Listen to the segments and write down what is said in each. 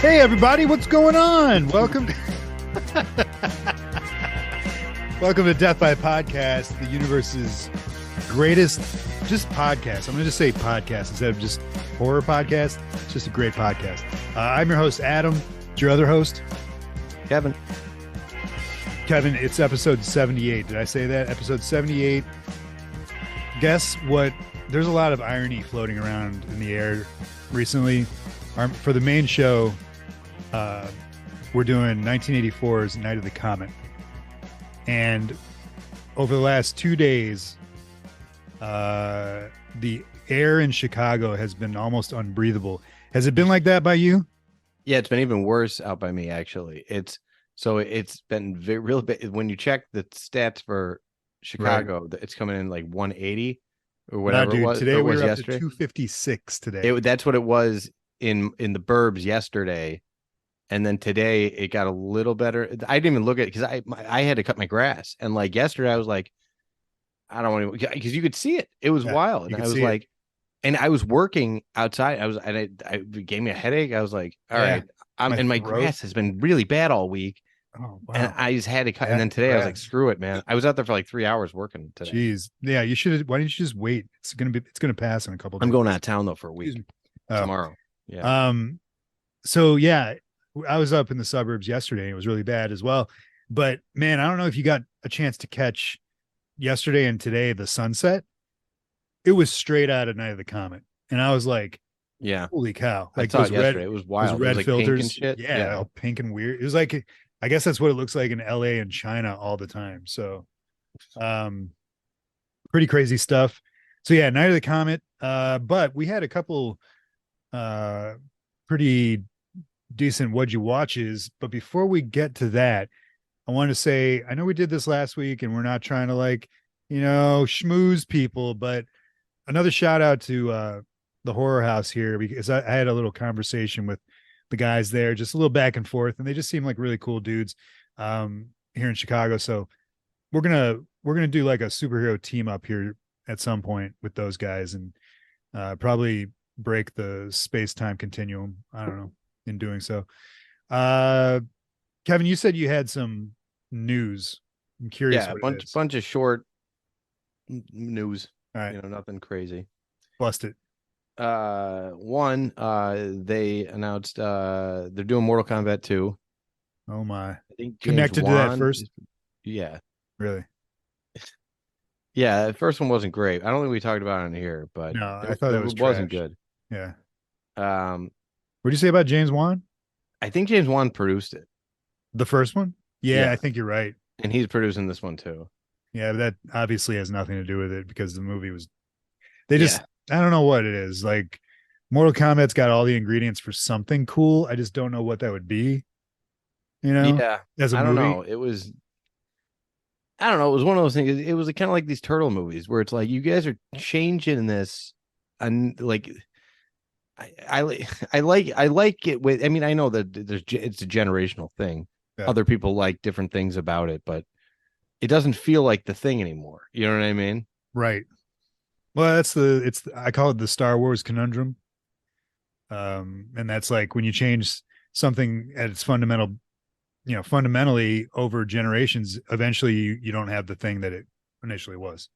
Hey everybody, what's going on? Welcome Welcome to Death by Podcast, the universe's greatest just podcast. I'm going to just say podcast instead of just horror podcast. It's just a great podcast. I'm your host, Adam. It's your other host, Kevin. Kevin, it's episode 78. Did I say that? Episode 78. Guess what? There's a lot of irony floating around in the air recently. For the main show, we're doing 1984's Night of the Comet. And over the last 2 days, the air in Chicago has been almost unbreathable. Has it been like that by you? Yeah, it's been even worse out by me, actually. It's been real bit. When you check the stats for Chicago, right, it's coming in like 180 or whatever. Dude, it was. Today it we was were yesterday. Up to 256 today. That's what it was in the burbs yesterday. And then today it got a little better. I didn't even look at it because I had to cut my grass. And like yesterday, I was like, I don't want to, because you could see it. It was wild. And I was like, and I was working outside. It gave me a headache. I was like, all right. My grass has been really bad all week. Oh, wow. And I just had to cut. And then today I was like, screw it, man. I was out there for like 3 hours working today. Jeez. Yeah. You should. Why didn't you just wait? It's going to pass in a couple of days. I'm going out of town though for a week tomorrow. Yeah. So yeah, I was up in the suburbs yesterday. It was really bad as well. But man, I don't know if you got a chance to catch yesterday and today the sunset. It was straight out of Night of the Comet, and I was like, "Yeah, holy cow!" Like I saw it yesterday. It was wild. Those red like filters, pink and shit. Yeah, all pink and weird. It was like, I guess that's what it looks like in LA and China all the time. So, pretty crazy stuff. So yeah, Night of the Comet. But we had a couple, pretty decent what'd you watches. But before we get to that, I want to say, I know we did this last week and we're not trying to schmooze people, but another shout out to the Horror House here, because I had a little conversation with the guys there, just a little back and forth, and they just seem like really cool dudes here in Chicago. So we're gonna do like a superhero team up here at some point with those guys, and probably break the space-time continuum. I don't know, in doing so. Kevin, you said you had some news. I'm curious. Yeah, bunch of short news. All right. Nothing crazy. Bust it. One, they announced they're doing Mortal Kombat 2. Oh my. I think connected to that first. Yeah. Really? Yeah, the first one wasn't great. I don't think we talked about it in here, but no, I thought it wasn't good. Yeah. What do you say about James Wan? I think James Wan produced it. The first one? Yeah, I think you're right. And he's producing this one too. Yeah, but that obviously has nothing to do with it, because the movie was, I don't know what it is. Like, Mortal Kombat's got all the ingredients for something cool. I just don't know what that would be. Yeah. As a movie. I don't know. It was one of those things. It was kind of like these turtle movies where it's like, you guys are changing this, and like, I like it with. I mean, I know that it's a generational thing. Yeah. Other people like different things about it, but it doesn't feel like the thing anymore. You know what I mean? Right. Well, I call it the Star Wars conundrum. And that's like when you change something at its fundamentally over generations, eventually you don't have the thing that it initially was.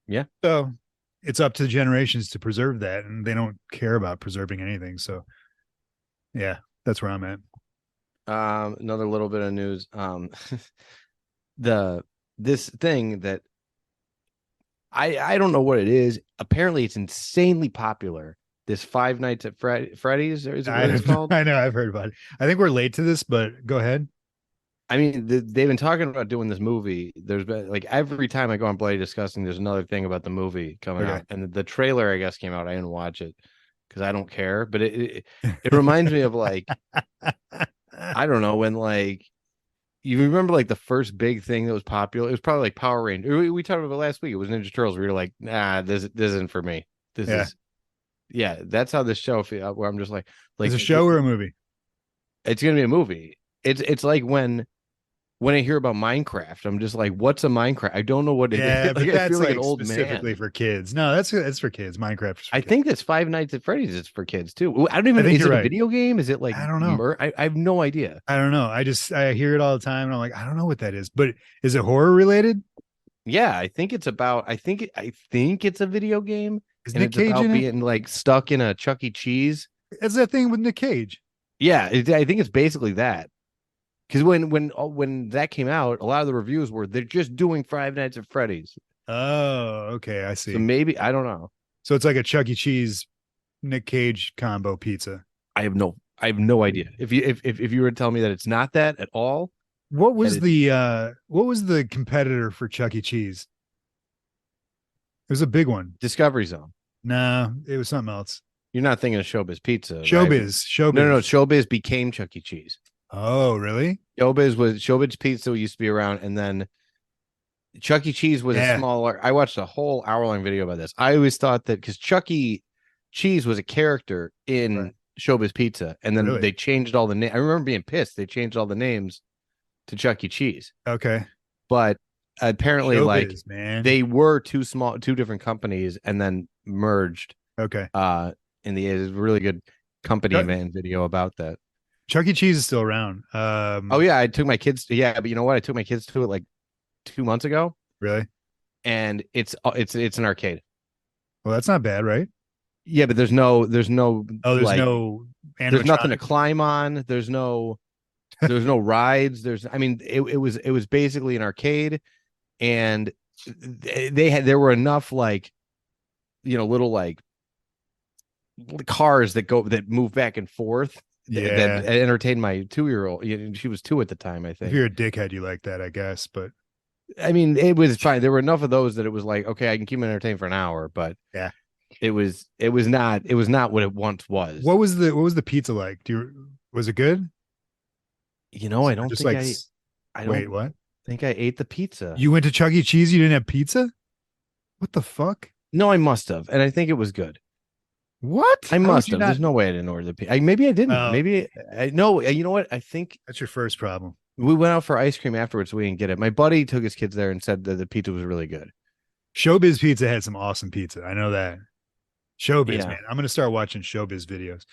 Yeah. So it's up to the generations to preserve that, and they don't care about preserving anything. So yeah, that's where I'm at. Another little bit of news. This thing that I don't know what it is. Apparently it's insanely popular. This Five Nights at Freddy's, or is it what it's called? I know, I've heard about it. I think we're late to this, but go ahead. I mean, they've been talking about doing this movie. There's been, like, every time I go on Bloody Disgusting, there's another thing about the movie coming out. And the trailer, I guess, came out. I didn't watch it because I don't care. But it reminds me of, like, I don't know, when, like, you remember, like, the first big thing that was popular? It was probably like Power Rangers. We talked about it last week. It was Ninja Turtles. We were like, nah, this isn't for me. Yeah, that's how this show feels. Where I'm just like, it's a show or a movie? It's gonna be a movie. It's like when when I hear about Minecraft, I'm just like, what's a Minecraft? I don't know what it is. Yeah, Like but I feel that's like an like old specifically man. for kids. No, that's for kids. Minecraft is for I kids. think that's Five Nights at Freddy's is for kids too. I don't I even, think is you're it a right. video game? Is it like I don't know. I have no idea. I don't know. I hear it all the time and I'm like, I don't know what that is. But is it horror related? Yeah, I think it's about I think it's a video game Is and Nick it's Cage about in it? being like stuck in a Chuck E. Cheese. It's that thing with Nick Cage. Yeah, I think it's basically that. Because when that came out, a lot of the reviews were they're just doing Five Nights at Freddy's. Oh, okay, I So see. maybe I don't know. So it's like a Chuck E. Cheese Nick Cage combo pizza. I have no idea. If you were to tell me that it's not that at all, that is What was the competitor for Chuck E. Cheese? It was a big one. Discovery Zone. No, it was something else. You're not thinking of Showbiz Pizza, right? Showbiz, No. Showbiz. Showbiz became Chuck E. Cheese. Oh, really? Showbiz Pizza used to be around, and then Chuck E. Cheese was a Yeah, smaller. I watched a whole hour-long video about this. I always thought that because Chuck E. Cheese was a character right. in Showbiz Pizza, and then Really? they changed all the names. I remember being pissed. They changed all the names to Chuck E. Cheese, Okay. but apparently, like Showbiz, man. they were two different companies, and then merged. Okay. In the it was a really good company Chuck, man video about that. Chuck E. Cheese is still around. Oh yeah, I took my kids. Yeah, but you know what? I took my kids to it like 2 months ago, Really? and it's an arcade. Well, that's not bad, right? Yeah, but there's no Oh, there's like no there's nothing to animatronic. climb on. There's no rides. I mean it was basically an arcade, and there were enough like little like cars that move back and forth that Yeah. entertained my 2-year-old. She was 2 at the time, I If think. you're a dickhead, you like that, I guess. But I mean, it was fine. There were enough of those that it was like, okay, I can keep me entertained for an hour, but yeah. it was not what it once was. What was the pizza like? Was it good? I don't Just think like I wait, don't what? think I ate the pizza. You went to Chuck E. Cheese, you didn't have pizza? What the fuck? No, I must have, and I think it was good. What? I How would must you have. not? There's no way I didn't order the pizza. Maybe I didn't. Oh, Maybe I no. You know what? I think that's your first problem. we went out for ice cream afterwards. So we didn't get it. My buddy took his kids there and said that the pizza was really good. Showbiz Pizza had some awesome pizza. I know that. Showbiz, Yeah. man. I'm gonna start watching Showbiz videos.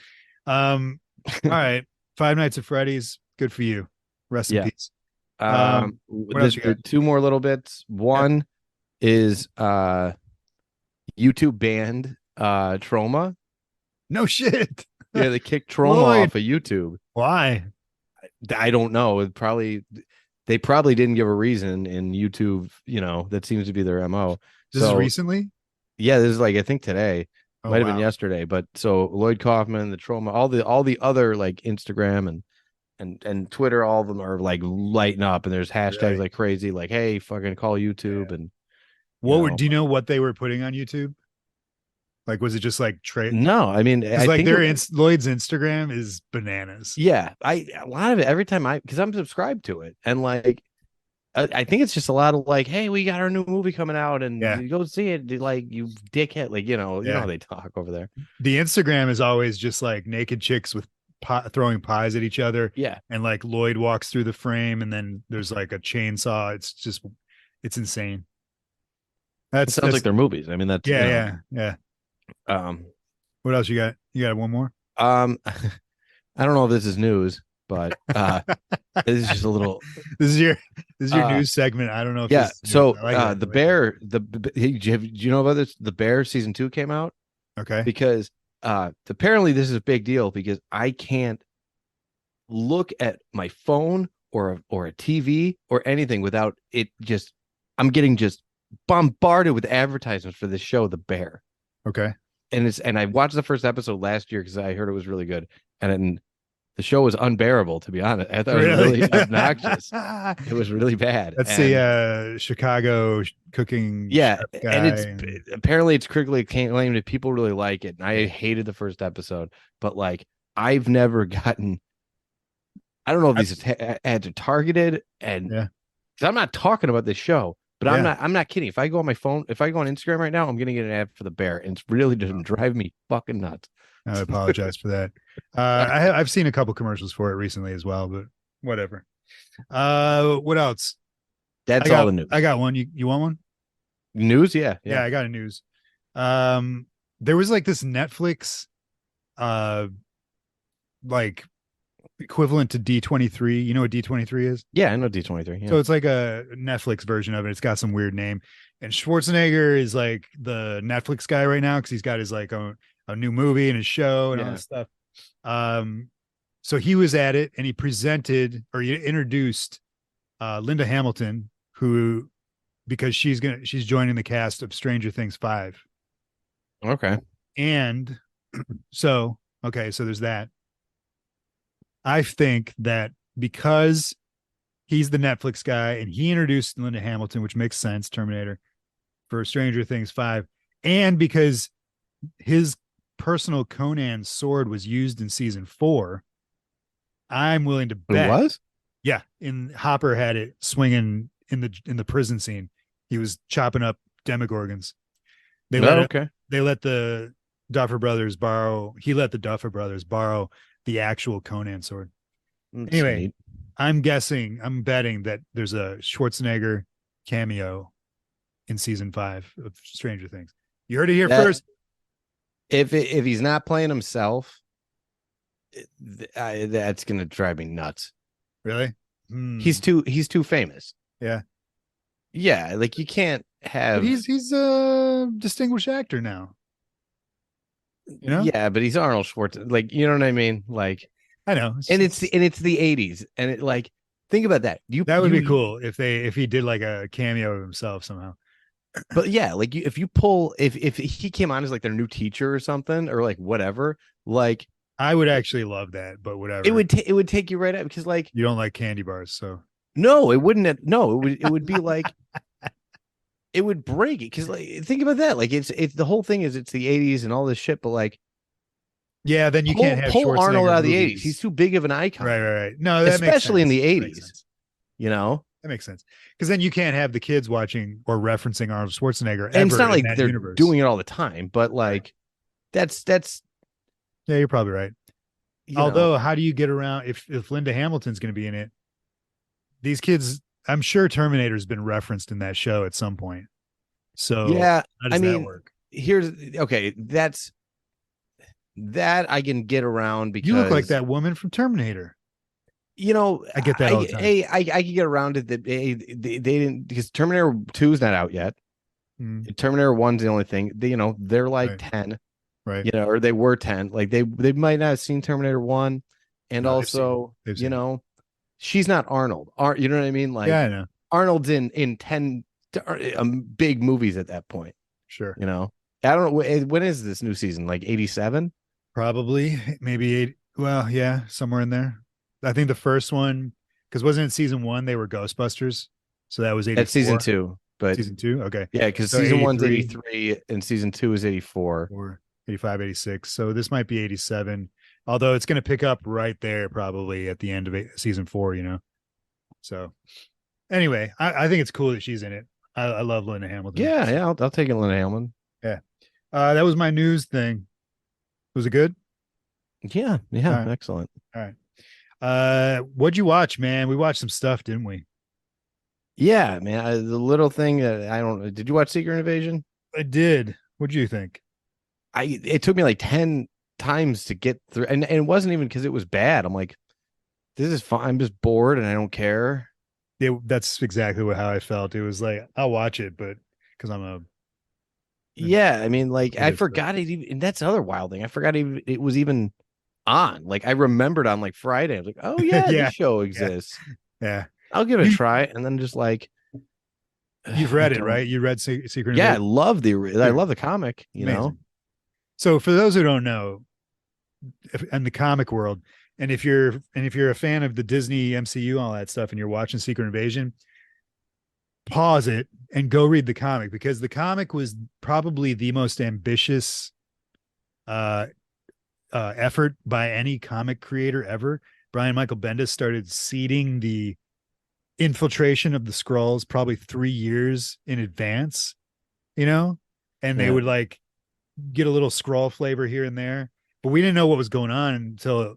All right. Five Nights at Freddy's. Good for you. Rest in Yeah. peace. What else you The got? two more little bits. Yeah. One is YouTube banned Trauma. No shit. Yeah, they kicked Trauma Lloyd. off of YouTube. Why? I don't know. They probably didn't give a reason in YouTube, that seems to be their MO. This is So recently? yeah, this is like I think today. Oh Might have been wow. yesterday, but so Lloyd Kaufman, the Trauma, all the other like Instagram and Twitter, all of them are like lighting up, and there's hashtags Really? like crazy, like hey, fucking call YouTube, Yeah. and Do you know what they were putting on YouTube? Like, was it just like no, I mean, Because I like think Lloyd's Instagram is bananas. yeah, a lot of it every time because I'm subscribed to it, and like I think it's just a lot of like, hey, we got our new movie coming out, and Yeah. you go see it, like you dickhead, like you know Yeah. how they talk over there. The Instagram is always just like naked chicks with throwing pies at each other. Yeah, And like Lloyd walks through the frame and then there's like a chainsaw. It's insane. it sounds like That's, their movies. I mean, that's yeah, yeah, yeah. um What else you got? You got one more? um I don't know if this is news, but this is just a little This is your uh news segment. I don't know if yeah. this is news. So I like it. the bear, do you know about this? The Bear season 2 came out Okay. because apparently this is a big deal because I can't look at my phone or a TV or anything without it just I'm getting just bombarded with advertisements for this show, The Bear. Okay. And I watched the first episode last year because I heard it was really good. And the show was unbearable, to be honest. I thought it was really obnoxious. It was really bad. That's And the Chicago cooking yeah, chef guy. and apparently it's critically acclaimed and people really like it. And I hated the first episode, but like I've never gotten I don't know if these ads are targeted, and Yeah. because I'm not talking about this show, but Yeah. I'm not kidding. If I go on my phone, if I go on Instagram right now, I'm gonna get an ad for the Bear, and it's really doesn't drive me fucking nuts. I apologize for that. I've seen a couple commercials for it recently as well, but whatever. What else? That's I all got the I news. got one. You want one? News, yeah, Yeah, yeah. I got a news. Um, there was like this Netflix uh like equivalent to D23. You know what D23 is? Yeah, I know D23. Yeah. So it's like a Netflix version of it. It's got some weird name. And Schwarzenegger is like the Netflix guy right now because he's got his like a new movie and his show and all Yeah. this stuff. Um, so he was at it and he presented or he introduced Linda Hamilton, who because she's joining the cast of Stranger Things 5. Okay. And so okay, so there's that. I think that because he's the Netflix guy and he introduced Linda Hamilton, which makes sense, Terminator for Stranger Things 5, and because his personal Conan sword was used in season 4, I'm willing to Who bet. was? Yeah, in Hopper had it swinging in the prison scene. He was chopping up demogorgons. They let Oh, it. okay. They let the Duffer Brothers borrow. He let the Duffer Brothers borrow the actual Conan sword. That's Anyway, neat. I'm betting that there's a Schwarzenegger cameo in season 5 of Stranger Things. You heard it here That first. if he's not playing himself, that's gonna drive me nuts. Really? He's too famous. Yeah. Yeah, like you can't But have. he's a distinguished actor now. You know? Yeah, but he's Arnold Schwarzenegger. Like, you know what I mean? Like, I know. and it's the 80s, and it like think about that. That would be cool if he did like a cameo of himself somehow. But yeah, like if you pull if he came on as like their new teacher or something or like whatever, like I would actually love that, but it whatever. would it would take you right out because like You don't like candy bars, so no, it wouldn't. No, it would be like it would break it because like think about that. Like it's the whole thing is it's the 80s and all this shit, but like yeah, then you can't have pull Arnold Schwarzenegger out of the 80s. He's movies. too big of an icon, Right, right, right. No, that makes especially in sense. the That makes 80s. sense. You know, That makes sense. Because then you can't have the kids watching or referencing Arnold Schwarzenegger and it's ever not in like that they're universe. doing it all the time, but Right. like that's Yeah, you're probably right. you know Although, how do you get around if Linda Hamilton's going to be in it? These kids, I'm sure Terminator's been referenced in that show at some point. So yeah. how I does that mean, work? here's okay. That I can get around You look like because that woman from Terminator. you know I get that all the time. I can get around it that they didn't because Terminator 2 is not out yet. Mm, Terminator 1's the only thing. They're like right, 10, right. or they were 10. Like they might not have seen Terminator 1 and No, they've seen it. also, They've seen it. she's not Arnold. You know what I mean? Yeah, Like I know. Arnold's in 10 big movies at that point, Sure. you know. I don't know when is this new season? Like 87? Probably maybe eight. Well, yeah, somewhere in there. I think the first one, because wasn't it season 1? They were Ghostbusters. So that was That's season 84. 2. But Season 2. Okay. yeah, because So season one's 83 83 and season 2 is 84. or 85, 86. So this might be 87. Although it's going to pick up right there probably at the end of season 4, you know? So anyway, I think it's cool that she's in it. I love Linda Hamilton. Yeah, yeah, I'll take it, Lynn Hamlin. Yeah. That was my news thing. Was it good? Yeah, All yeah, right. excellent. All right. What'd you watch, man? We watched some stuff, didn't we? Yeah, man. The little thing that I don't. Did you watch Secret Invasion? I did. What'd you think? It took me like 10 times to get through, and it wasn't even because it was bad. I'm like, this is fine. I'm just bored and I don't care. That's exactly how I felt. It was like I'll watch it, but because I'm a Yeah, I mean, like I other stuff. forgot it even, and that's the other wild thing. I forgot even it was even on. Like I remembered on like Friday. I was like, oh yeah, Yeah, this show yeah, exists. yeah. I'll give it a You try, and then just like you've I read it, don't. right? You read Secret Yeah, I Invasion. love I Dude, love the comic. You know, amazing. So for those who don't know, in the comic world, and if you're a fan of the Disney MCU, all that stuff, and you're watching Secret Invasion, pause it and go read the comic because the comic was probably the most ambitious uh, effort by any comic creator ever. Brian Michael Bendis started seeding the infiltration of the Skrulls probably 3 years in advance, you know, and they yeah, would like get a little Skrull flavor here and there, but we didn't know what was going on until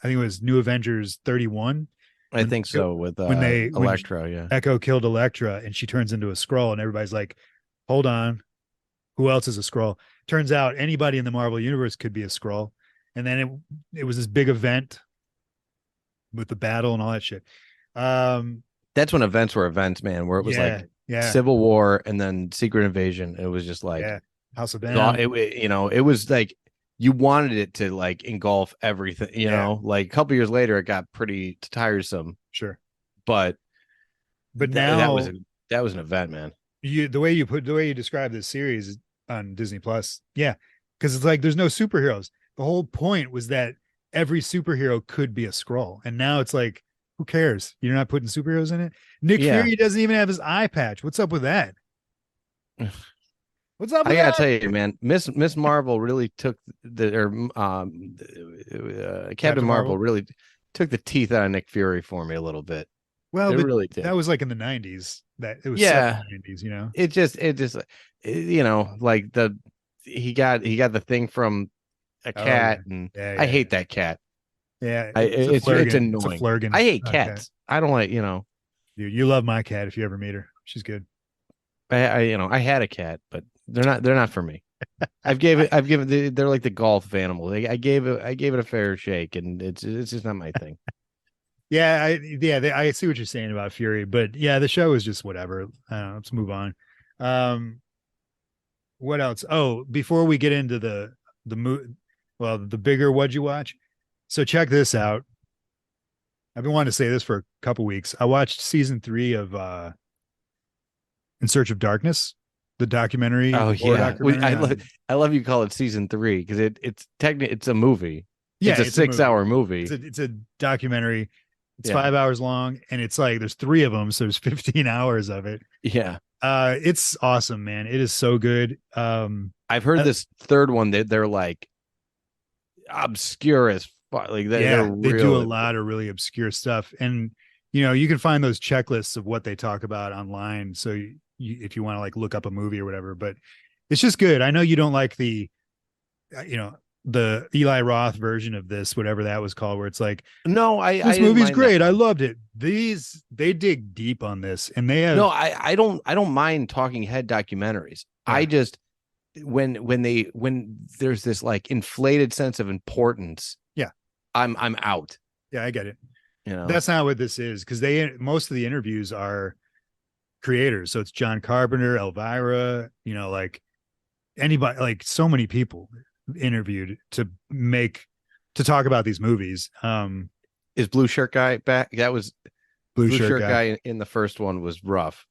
I think it was New Avengers 31. I think so with When Elektra, yeah. Echo killed Elektra and she turns into a Skrull, and everybody's like, hold on, who else is a Skrull? Turns out anybody in the Marvel universe could be a Skrull. And then it was this big event with the battle and all that shit. That's when events were events, man, where it was Yeah, like yeah, Civil War and then Secret Invasion. It was just like yeah. House of M. it was like you wanted it to like engulf everything, Yeah, like a couple years later it got pretty tiresome, sure. but But that was now that was an event, man. the way you describe this series on Disney Plus, yeah, because it's like there's no superheroes. The whole point was that every superhero could be a Skrull, and now it's like, who cares? You're not putting superheroes in it. Nick Yeah. Fury doesn't even have his eye patch. What's up with that? What's up I with gotta that? tell you, man, Miss Marvel really took Captain Captain Marvel Marvel. really took the teeth out of Nick Fury for me a little bit. Well, It but really that did. was like in the '90s. That it was set in Yeah, the '90s. You know. like he got the thing from a Oh yeah, cat, and yeah, I yeah, hate that cat. yeah. I It's a it's flurgan. It's a annoying. I flurgan. hate Okay, cats. I don't like you love my cat if you ever meet her. She's good. I had a cat, but they're not for me. They're like the golf animal. I gave it a fair shake, and it's just not my thing. Yeah, I see what you're saying about Fury, but yeah, the show is just whatever. Let's move on. Um, what else? Oh, before we get into the bigger what'd you watch? So check this out. I've been wanting to say this for a couple weeks. I watched season 3 of In Search of Darkness, the documentary, Oh the horror yeah, documentary on. I love you call it season 3 because it's a movie. Yeah, It's a it's a movie. 6 hour movie. It's a documentary. It's Yeah, 5 hours long, and it's like there's 3 of them, so there's 15 hours of it. yeah. It's awesome, man. It is so good. I've heard Uh, this third one that they're like obscure as fuck. Like they're yeah, they do a real. lot of really obscure stuff, and you can find those checklists of what they talk about online. So if you want to like look up a movie or whatever, but it's just good. I know you don't like uh, you know, the Eli Roth version of this, whatever that was called, where it's like, No, I this didn't movie's mind that great. I one. loved it. They dig deep on this, and they No, have, I don't mind talking head documentaries. I yeah, just when there's this like inflated sense of importance, yeah, I'm out. yeah, I get it. You know. That's not what this is, because most of the interviews are creators. So it's John Carpenter, Elvira, like anybody, like so many people interviewed to talk about these movies. Is Blue Shirt Guy back? That was Blue Blue shirt Shirt guy. Guy in the first one was rough.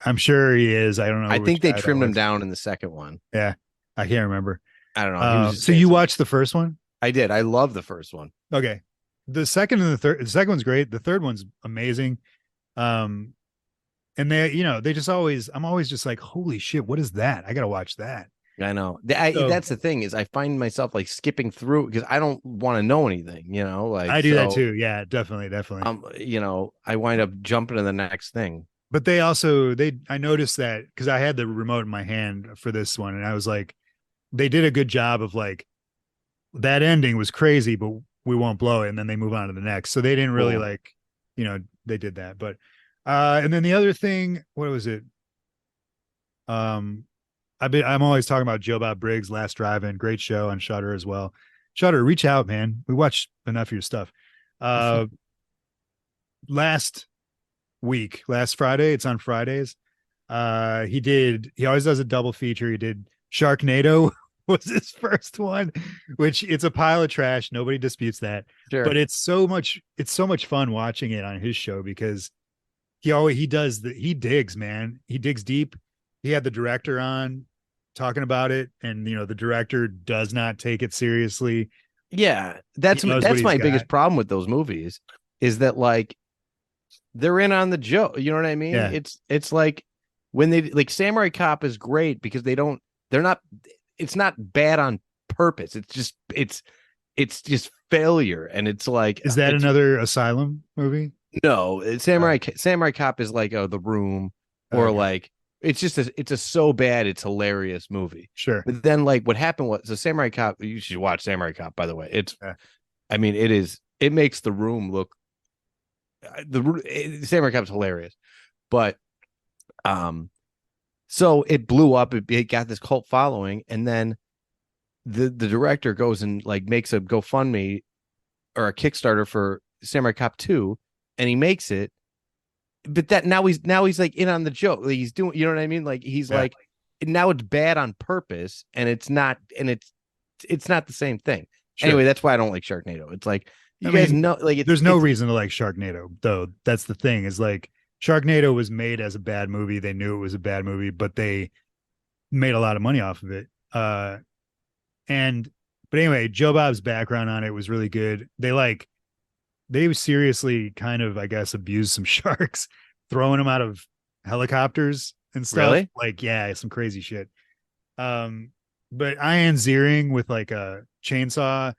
I'm sure he is. I don't I know which think they guy that trimmed him was. down in the second one. Yeah, I can't remember. I don't know. He was just So saying you some. watched the first one? I did. I love the first one. Okay. The second one's great. The third one's amazing. Um, and they just always, I'm always just like, holy shit, what is that? I gotta watch that. I know. So That's the thing is I find myself like skipping through because I don't want to know anything. Like I do that so. too. Yeah, definitely, definitely. I wind up jumping to the next thing. But I noticed that because I had the remote in my hand for this one, and I was like, they did a good job of like, that ending was crazy, but we won't blow it, and then they move on to the next. So they didn't really Cool. like, they did that. But and then the other thing, what was it? Um, I'm always talking about Joe Bob Briggs' Last Drive-In, great show on Shutter as well. Shutter, reach out, man. We watched enough of your stuff. Uh, last last Friday, it's on Fridays. He always does a double feature. He did Sharknado was his first one, which it's a pile of trash. Nobody disputes that. Sure. But it's so much fun watching it on his show because he digs, man. He digs deep. He had the director on talking about it, and the director does not take it seriously. Yeah, He knows what that's he's my got. biggest problem with those movies is that like they're in on the joke. You know what I mean? Yeah. It's like when they like Samurai Cop is great because they're not it's not bad on purpose. It's just failure and it's like Is that it's another Asylum movie? no, Samurai Cop is like The Room or Okay, like it's a so bad it's hilarious movie. sure. But then like what happened was the Samurai Cop, you should watch Samurai Cop by the way. Yeah. I mean it makes The Room look the Samurai Cop's hilarious, but so it blew up. It got this cult following, and then the director goes and like makes a GoFundMe or a Kickstarter for Samurai Cop 2, and he makes it. But that now he's like in on the joke. Like he's doing, you know what I mean? Like he's like now it's bad on purpose, and it's not the same thing. Sure. Anyway, that's why I don't like Sharknado. It's like you guys know, like there's no reason to like Sharknado, though. That's the thing, is like Sharknado was made as a bad movie. They knew it was a bad movie, but they made a lot of money off of it. But anyway, Joe Bob's background on it was really good. They seriously kind of, I guess, abused some sharks, throwing them out of helicopters and stuff. Really? Like, yeah, some crazy shit. But Ian Ziering with like a chainsaw,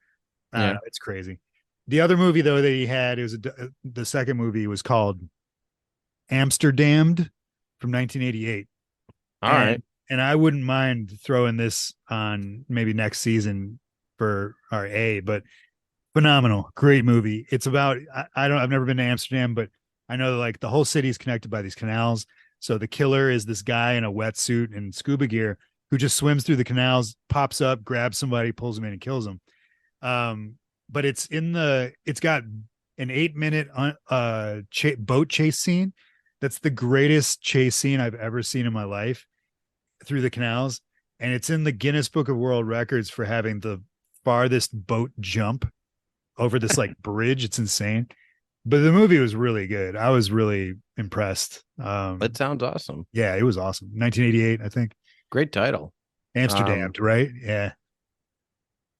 I don't know, it's crazy. The other movie though that he had, the second movie was called Amsterdammed from 1988. All right. And I wouldn't mind throwing this on maybe next season for our but phenomenal, great movie. It's about, I've never been to Amsterdam, but I know like the whole city is connected by these canals. So the killer is this guy in a wetsuit and scuba gear who just swims through the canals, pops up, grabs somebody, pulls them in, and kills them. But it's got an 8-minute boat chase scene. That's the greatest chase scene I've ever seen in my life through the canals. And it's in the Guinness Book of World Records for having the farthest boat jump over this like bridge. It's insane. But the movie was really good. I was really impressed. That sounds awesome. Yeah, it was awesome. 1988, I think. Great title. Amsterdam, right? Yeah.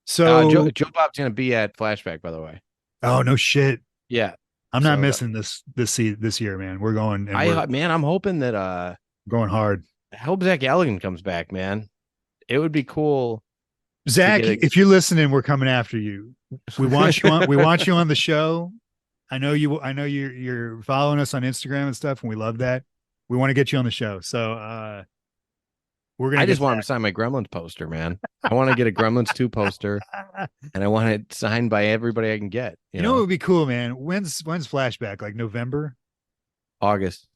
So Joe Bob's gonna be at Flashback, by the way. Oh no shit. Yeah. I'm not missing this year, man. We're going. And I'm hoping that going hard. I hope Zach Galligan comes back, man. It would be cool. Zach, if you're listening, we're coming after you. We want you on. We want you on the show. I know you're following us on Instagram and stuff, and we love that. We want to get you on the show. So I just want him to sign my Gremlins poster, man. I want to get a Gremlins 2 poster, and I want it signed by everybody I can get. You know what would be cool, man? When's Flashback? Like November? August?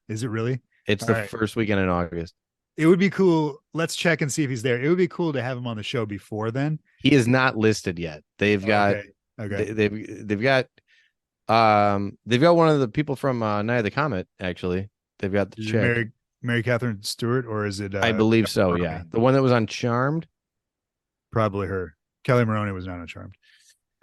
Is it really? It's the first weekend in August. It would be cool. Let's check and see if he's there. It would be cool to have him on the show before then. He is not listed yet. They've got they've got one of the people from Night of the Comet, actually. They've got the chick. Mary Catherine Stewart, or is it? I believe so. Maroney? Yeah, the one that was on Charmed. Probably her. Kelly Maroney was not on Charmed.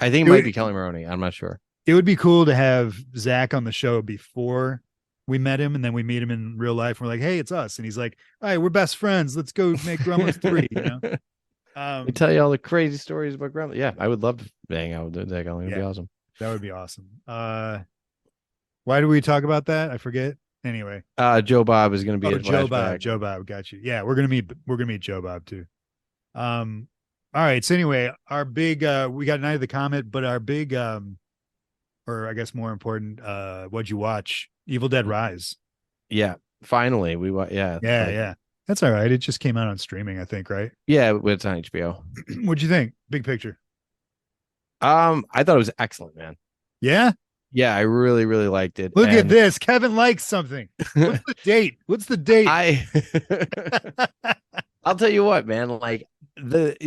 I think it might be Kelly Maroney. I'm not sure. It would be cool to have Zach on the show before we met him, and then we meet him in real life. And we're like, "Hey, it's us," and he's like, "All right, we're best friends. Let's go make Gremlins 3." You know. We tell you all the crazy stories about Gremlins. Yeah, I would love to hang out with Zach. It would be awesome. That would be awesome. Why do we talk about that? I forget. Anyway, Joe Bob is going to be at Flashback. Joe Bob, got you. Yeah, we're gonna meet Joe Bob too. All right. So anyway, our big we got Night of the Comet, but our big or I guess more important, what'd you watch? Evil Dead Rise. Yeah, finally yeah. That's all right. It just came out on streaming, I think, right? Yeah, it's on HBO. What'd you think? Big picture. I thought it was excellent, man. Yeah. Yeah, I really, really liked it. Look at this. Kevin likes something. What's the date? I'll tell you what, man. Like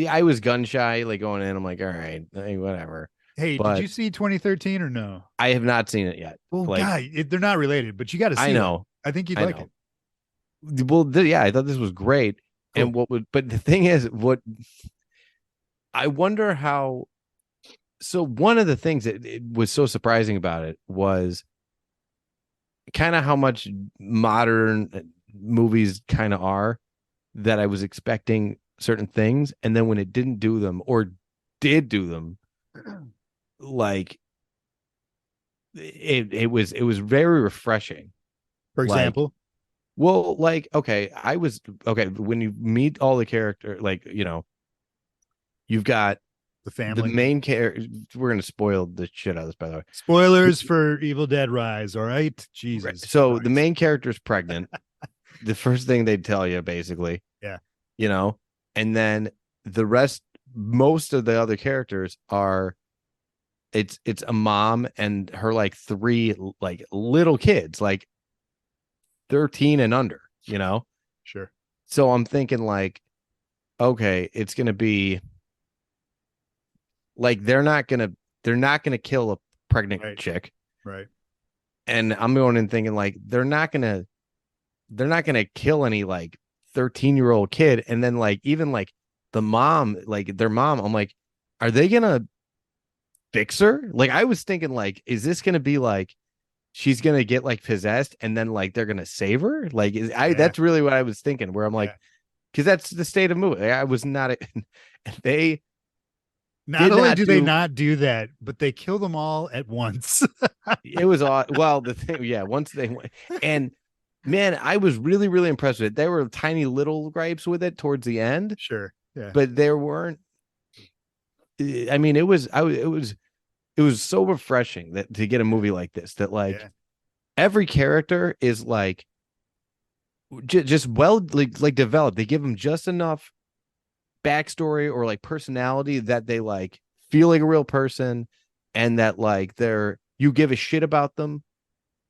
I was gun shy, like going in. I'm like, all right, whatever. Hey, did you see 2013 or no? I have not seen it yet. Well, they're not related, but you got to see. I know. I think you'd like it. Well, I thought this was great. Cool. But the thing is, I wonder how. So one of the things that it was so surprising about it was kind of how much modern movies kind of are, that I was expecting certain things, and then when it didn't do them or did do them, like it was very refreshing. For example, when you meet all the character, like, you've got the family, the main character. We're going to spoil the shit out of this, by the way. Spoilers for Evil Dead Rise. All right. Jesus. Right. So Christ. The main character is pregnant. The first thing they tell you, basically. Yeah. And then most of the other characters are it's a mom and her like three like little kids, like 13 and under, you know. Sure. So I'm thinking like, okay, it's gonna be like they're not gonna kill a pregnant Right. chick. Right. And I'm going in thinking like they're not gonna kill any like 13-year-old kid. And then like even like the mom, like their mom, I'm like, are they gonna fix her? Like I was thinking like, is this gonna be like she's gonna get like possessed and then like they're gonna save her? Like Yeah. that's really what I was thinking, where I'm like, Yeah. because that's the state of movie. I was not they Not did only not do they do not do that, but they kill them all at once. it was well the thing, yeah, once they went. And man, I was really, really impressed with it. There were tiny little gripes with it towards the end, Sure. Yeah. but there weren't. I mean, it was so refreshing that to get a movie like this, that like Yeah. every character is like just well like developed. They give them just enough backstory or like personality that they like feel like a real person, and that like you give a shit about them,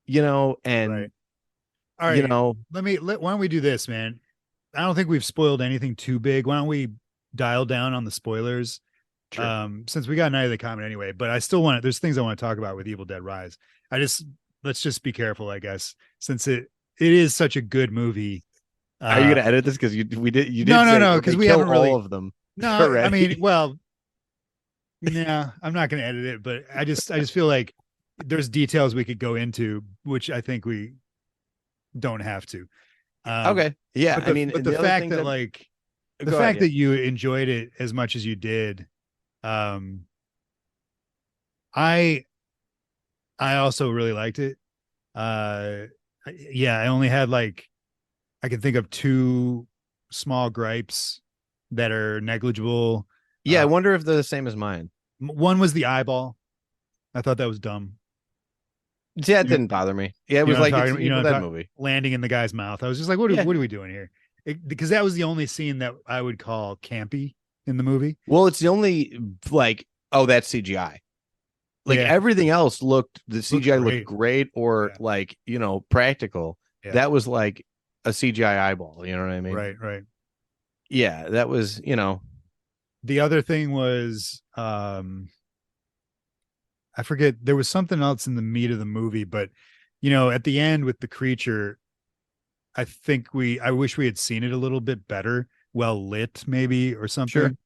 you know. Right. And All you right. know, Why don't we do this, man? I don't think we've spoiled anything too big. Why don't we dial down on the spoilers? sure. Since we got Night of the Comet anyway, but I still there's things I want to talk about with Evil Dead Rise. Let's just be careful, I guess, since it is such a good movie. Are you gonna edit this? Because you did No, say no, they because we kill haven't really. all of them No, I mean, already. well, nah, I'm not going to edit it, but I just feel like there's details we could go into, which I think we don't have to. Um, Okay, yeah. I mean, the the other fact things that that like the go ahead, fact yeah, that you enjoyed it as much as you did, um, I I also really liked it. Uh, yeah, I only had like I can think of two small gripes that are negligible. yeah. I wonder if they're the same as mine. One was the eyeball. I thought that was dumb. Yeah, it You know, didn't bother me. Yeah, it you know was what I'm like it's talking an about? You know Evil what I'm Dead talking movie. landing in the guy's mouth. I was just like, Yeah. what are we doing here? Because that was the only scene that I would call campy in the movie. Well, it's the only like, oh, that's CGI. Like Yeah, everything else the looked CGI looked great. great, or Yeah, like, you know, practical. yeah, That was like a CGI eyeball, you know what I mean? right, right. Yeah, that was, you know. The other thing was, I forget. There was something else in the meat of the movie, but at the end with the creature, I wish we had seen it a little bit better, well lit, maybe or Sure. something,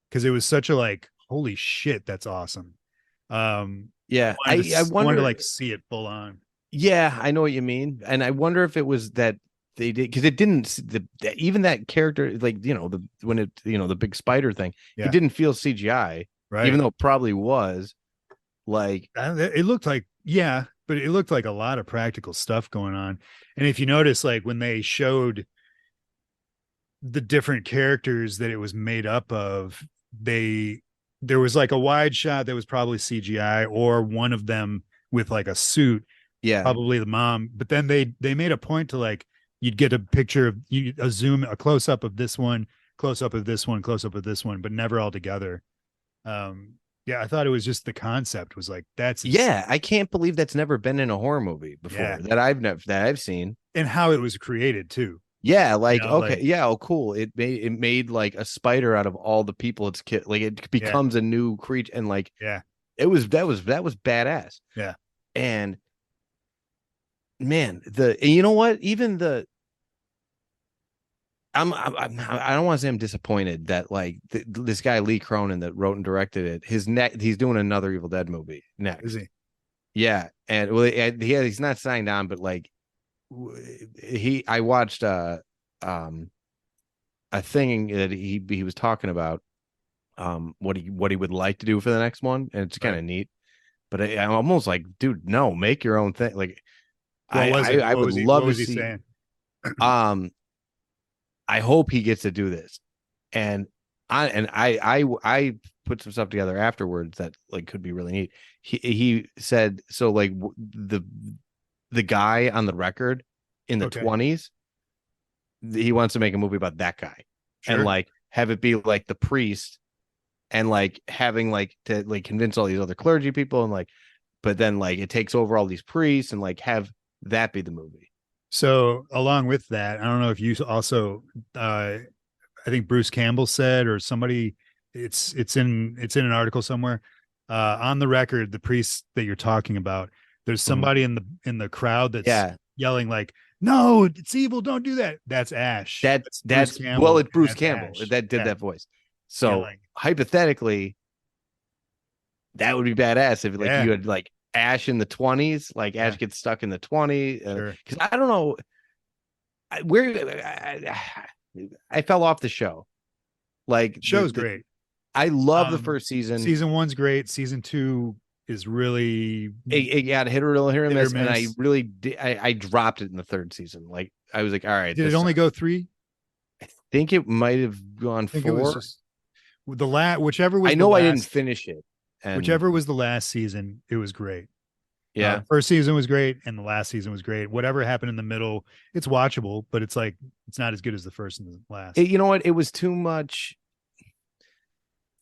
because it was such a like, holy shit, that's awesome. Yeah, I wanted to wonder. like see it full on. Yeah, I know what you mean, and I wonder if it was that they did, because it didn't even that character, like, you know, the when it, you know, the big spider thing, it Yeah, didn't feel CGI, right. even though it probably was. Like, It looked like, yeah, but it looked like a lot of practical stuff going on. And if you notice, like when they showed the different characters that it was made up of, there was like a wide shot that was probably CGI, or one of them with like a suit, yeah, probably the mom. But then they made a point to like, you'd get a picture of a close up of this one, close up of this one, close up of this one, but never all together. Um, yeah, I thought it was just the concept was like, that's yeah, I can't believe that's never been in a horror movie yeah, before that I've seen. and how it was created too. Yeah, like, okay, Like, yeah, oh, cool. It made like a spider out of all the people it's like it yeah, becomes a new creature, and like yeah, that was badass. yeah. And man, you know what? Even the I don't want to say I'm disappointed that like this guy Lee Cronin that wrote and directed it, he's doing another Evil Dead movie Is next. he? Yeah, and well, he's not signed on, but like I watched um a thing that he was talking about what he would like to do for the next one, and it's kind Right. of neat. But I'm almost like, dude, no, make your own thing. Like What was it? I would What love to was he see. saying? Um, I hope he gets to do this, and I put some stuff together afterwards that like could be really neat. He said so like the guy on the record in the Okay. 20s, he wants to make a movie about that guy, and Sure. like have it be like the priest and like having like to like convince all these other clergy people and like, but then like it takes over all these priests and like have that be the movie. So along with that, I don't know if you also I think Bruce Campbell said, or somebody, it's in an article somewhere. On the record, the priest that you're talking about, there's Mhm. somebody in the crowd that's Yeah, yelling like, "No, it's evil! Don't do that." That's Ash. That's Bruce that's well, Campbell, it's and Bruce that's Campbell Ash. that did Yeah, that voice. So yelling. hypothetically, that would be badass if like Yeah, you had like Ash in the 20s, like yeah, Ash gets stuck in the 20s, sure. because I don't know where I fell off the show. Like Show's great. I love the Um, first season. season one's great. Season two is really It got hit or hit or miss, and I miss. really did, I dropped it in the third season. Like I was like, all right, Did it this only sucks. go three? I think it might have gone I think it was four. just the last, whichever I was the know I didn't last, finish it, and whichever was the last season, it was great. yeah, First season was great, and the last season was great. Whatever happened in the middle, it's watchable, but it's like it's not as good as the first and the last. you know what? It was too much.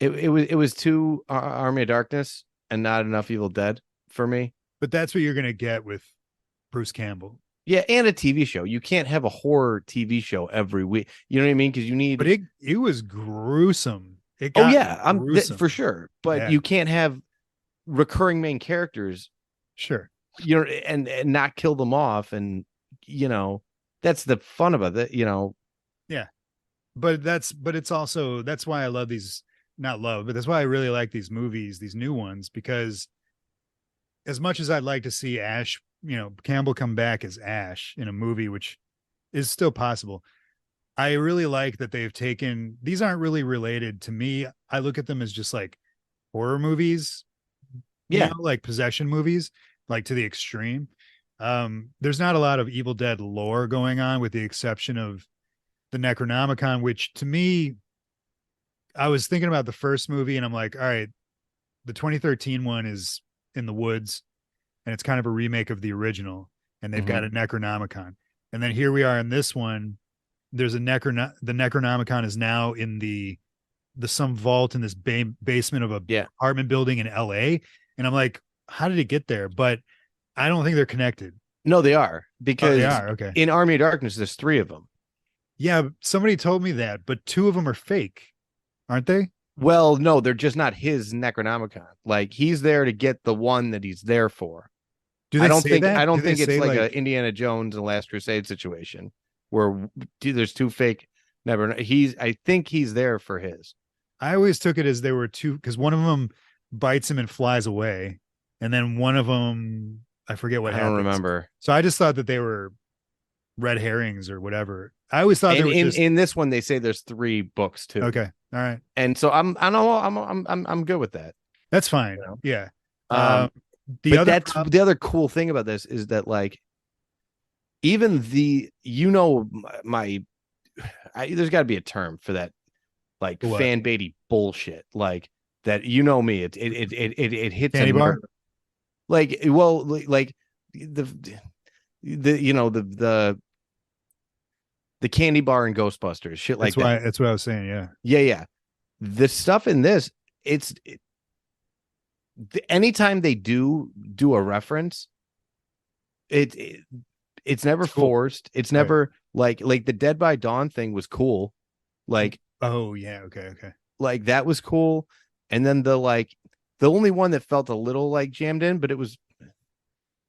It was too Army of Darkness and not enough Evil Dead for me. But that's what you're gonna get with Bruce Campbell. Yeah, and a TV show. You can't have a horror TV show every week. You know what I mean? Because you But need. it was gruesome. It Oh got yeah, for gruesome. sure. But Yeah, you can't have recurring main characters, sure. and not kill them off. And that's the fun about it. Yeah, but it's also that's why I love these. Not love, but that's why I really like these movies, these new ones, because as much as I'd like to see Ash, Campbell come back as Ash in a movie, which is still possible. I really like that they've taken these aren't really related to me. I look at them as just like horror movies, Yeah. like possession movies, like to the extreme. There's not a lot of Evil Dead lore going on, with the exception of the Necronomicon, which to me, I was thinking about the first movie and I'm like, all right, the 2013 one is in the woods and it's kind of a remake of the original, and they've got Hmm. a Necronomicon. And then here we are in this one. There's the Necronomicon is now in the some vault in this basement of a Yeah. apartment building in LA. And I'm like, how did it get there? But I don't think they're connected. No, they are, Oh, they because are. Okay. in Army of Darkness, there's three of them. Yeah, somebody told me that, but two of them are fake, aren't they? Well, no, they're just not his Necronomicon. Like he's there to get the one that he's there for. Do I they don't say think I that? Do don't they think it's say like like a Indiana Jones and Last Crusade situation where there's two fake. Never. I think he's there for his. I always took it as they were two, because one of them bites him and flies away, and then one of them I forget what I don't happens. remember. So I just thought that they were red herrings or whatever. I always thought there And was in just in this one, they say there's three books too. okay. All right, And so I'm good with that. that's fine. You know? Yeah. Um, The but other that's the other cool thing about this is that like even there's got to be a term for that, like what, fan baity bullshit, like that. Me, it hits a candy bar? nerve. Like, well, like the the candy bar and Ghostbusters, shit like that. That's what I was saying. Yeah. Yeah. The stuff in this, anytime they do a reference, it's never It's cool. forced. It's Right. never like the Dead by Dawn thing was cool. Like Oh yeah. Okay. Okay. that was cool. And then the only one that felt a little like jammed in, but it was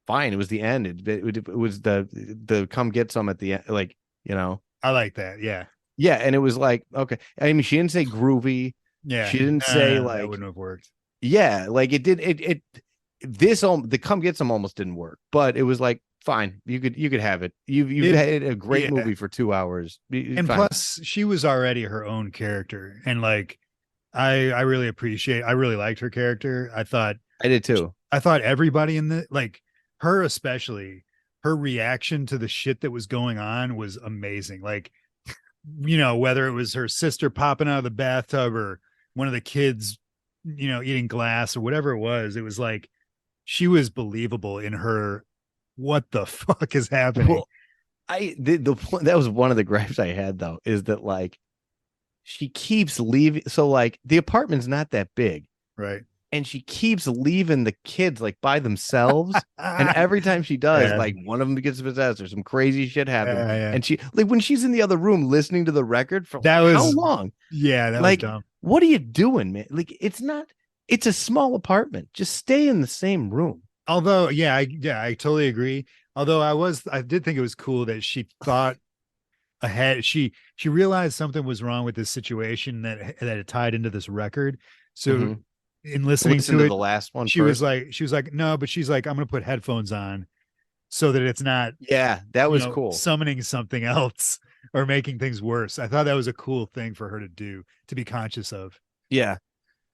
fine. It was the end. It was the come get some at the end, I like that. Yeah. yeah. And it was like, okay. I mean, she didn't say groovy. Yeah. She didn't say that wouldn't have worked. yeah, like it did the come get some almost didn't work, but it was like fine. You could have it. You've had a great movie for 2 hours. And Fine. plus she was already her own character, and like I really I really liked her character. I did too. I thought everybody in the like her especially, her reaction to the shit that was going on was amazing. Like, whether it was her sister popping out of the bathtub or one of the kids, eating glass or whatever it was like she was believable in her. What the fuck is happening? Well, that was one of the gripes I had though, is that like she keeps leaving. So like the apartment's not that big, Right. and she keeps leaving the kids like by themselves. And every time she does, Yeah. like one of them gets possessed or some crazy shit happens. Yeah. And she like when she's in the other room listening to the record for That like how was, long? yeah, that was Like, dumb. what are you doing, man? Like, it's not, it's a small apartment. Just stay in the same room. Although, I totally agree. Although I did think it was cool that she thought ahead. She realized something was wrong with this situation that it tied into this record. So Mhm. in listening Listen to to it, the last one first. she was like, no, but she's like, I'm gonna put headphones on so that it's not, Yeah, that was cool. summoning something else or making things worse. I thought that was a cool thing for her to do, to be conscious of. Yeah,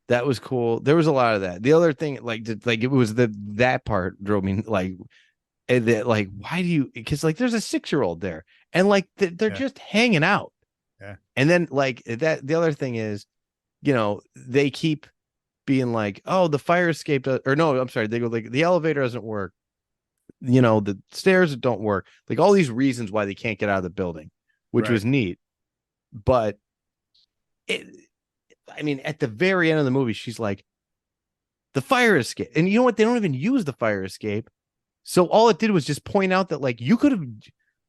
that was cool. There was a lot of that. The other thing, like it was that part drove me like, and that like, why do you? Because like, there's a 6-year-old there, and like they're Yeah. just hanging out. Yeah. And then like that, the other thing is, they keep being like, oh, the fire escape or no, I'm sorry, they go like the elevator doesn't work, the stairs don't work, like all these reasons why they can't get out of the building, which Right. was neat. But it, I mean, at the very end of the movie, she's like, the fire escape, and you know what? They don't even use the fire escape. So all it did was just point out that like you could have.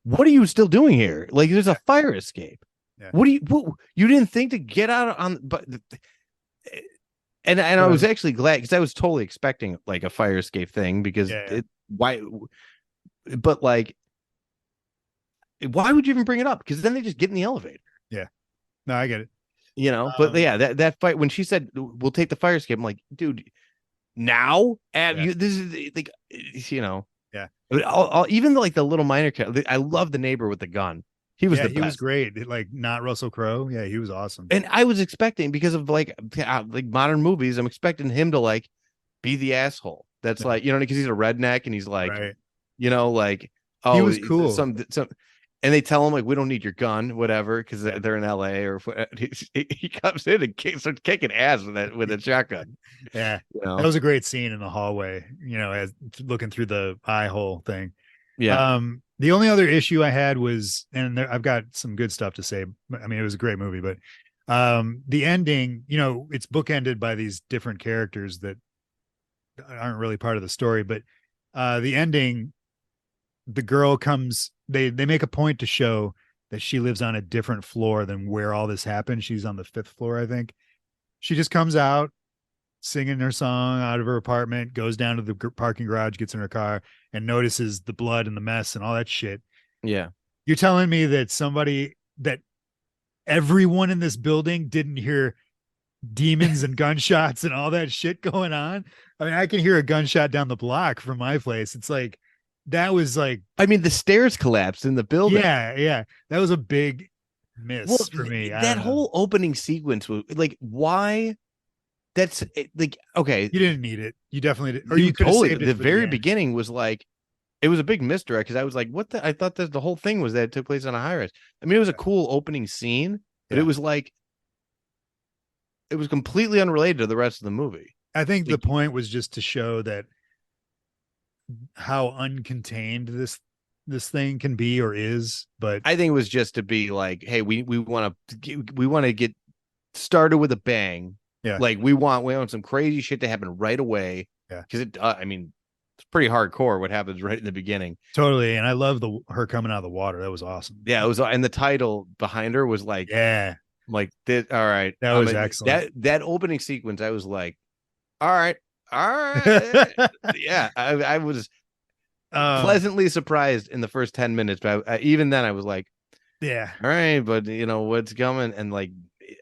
What are you still doing here? Like, there's a fire escape. Yeah. You didn't think to get out on, but and I was actually glad because I was totally expecting like a fire escape thing because why, but like, why would you even bring it up? Because then they just get in the elevator. Yeah. No, I get it. But yeah, that fight when she said we'll take the fire escape, I'm like, dude, now this is like, Yeah. Even like the little minor character, I love the neighbor with the gun. He was He was best. great. Like, not Russell Crowe. Yeah, he was awesome. And I was expecting, because of like modern movies, I'm expecting him to like be the asshole. That's like, because he's a redneck and he's like, right. Like, He oh, was cool. some, and they tell him like, we don't need your gun, whatever, because they're in LA or he comes in and starts kicking ass with a shotgun. Yeah, that was a great scene in the hallway. As looking through the eye hole thing. Yeah. The only other issue I had was, and I've got some good stuff to say. I mean, it was a great movie, but the ending, it's bookended by these different characters that aren't really part of the story. But the ending, the girl comes. They make a point to show that she lives on a different floor than where all this happened. She's on the 5th floor, I think. She just comes out singing her song out of her apartment, goes down to the parking garage, gets in her car, and notices the blood and the mess and all that shit. Yeah. You're telling me that everyone in this building didn't hear demons and gunshots and all that shit going on? I mean, I can hear a gunshot down the block from my place. It's like, that was like, I mean, the stairs collapsed in the building. Yeah. That was a big miss for me. That whole opening sequence was like, why? That's like, okay. You didn't need it. You definitely did. Or you totally, the very beginning was like, it was a big misdirect because I was like, what the? I thought that the whole thing was that it took place on a high rise. I mean, it was a cool opening scene, but it was like, it was completely unrelated to the rest of the movie. I think the point was just to show that how uncontained this thing can be or is. But I think it was just to be like, hey, we want to get started with a bang. Yeah, like we want some crazy shit to happen right away. Yeah, because I mean, it's pretty hardcore what happens right in the beginning. Totally, and I love her coming out of the water. That was awesome. Yeah, it was, and the title behind her was like, yeah, like this. All right, that was excellent. That opening sequence, I was like, all right. Yeah, I was pleasantly surprised in the first 10 minutes, but even then I was like, yeah, all right, but what's coming, and like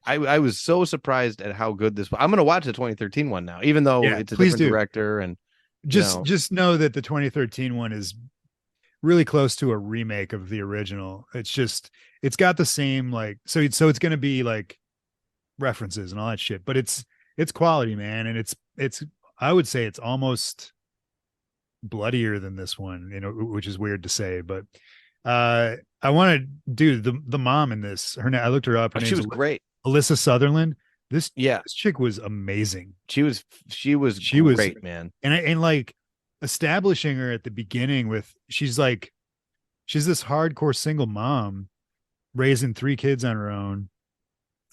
I was so surprised at how good this was. I'm gonna watch the 2013 one now, even though it's a different director, and just know that the 2013 one is really close to a remake of the original. It's got the same, like, so it's going to be like references and all that shit, but it's quality, man, and it's I would say it's almost bloodier than this one, which is weird to say, but I want to do the mom in this. I looked her up. She was great. Alyssa Sutherland. This this chick was amazing. She was great, man. And like establishing her at the beginning with she's this hardcore single mom raising 3 kids on her own,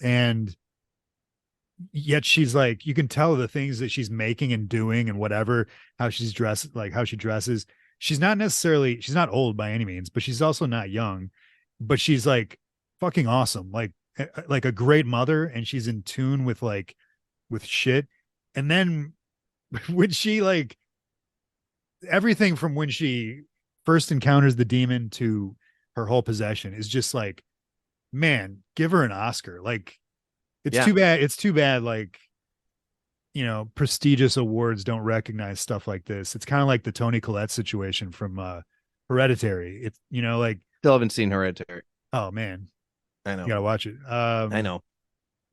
and yet she's like, you can tell the things that she's making and doing and whatever, how she's dressed, like how she dresses. She's not necessarily, she's not old by any means, but she's also not young, but she's like fucking awesome, like a great mother, and she's in tune with like with shit. And then when she like everything from when she first encounters the demon to her whole possession is just like, man, give her an Oscar. Like it's Yeah. too bad. It's too bad. Like, you know, prestigious awards don't recognize stuff like this. It's kind of like the Toni Collette situation from Hereditary. It's, you know, like, Still haven't seen Hereditary. oh man, I know. you gotta watch it. I know.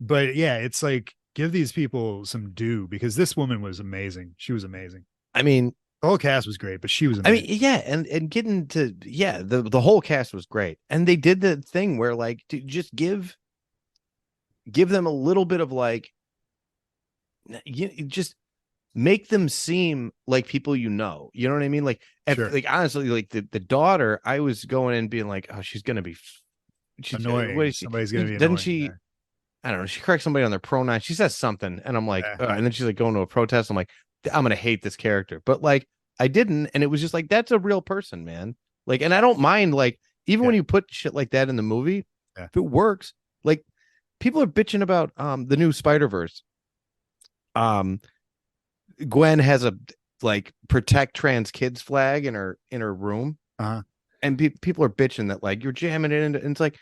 But yeah, it's like give these people some due because this woman was amazing. She was amazing. I mean, The whole cast was great, but she was I mean, amazing. yeah, and getting to the whole cast was great, and they did the thing where like to just give them a little bit of like you just make them seem like people you know. You know what I mean? Like, Sure. like honestly, like the daughter, I was going in being like, oh, she's gonna be, she's Annoying. what is she? Somebody's gonna be Doesn't annoying. she? Yeah. I don't know. She corrects somebody on their pronoun. She says something, and I'm like, Yeah. and then she's like going to a protest. I'm like, I'm gonna hate this character, but like I didn't, and it was just like that's a real person, man. Like, and I don't mind like even Yeah. when you put shit like that in the movie, Yeah. if it works, like people are bitching about the new Spider-Verse. Gwen has a like protect trans kids flag in her room, Uh-huh. and people are bitching that like you're jamming it in, and it's like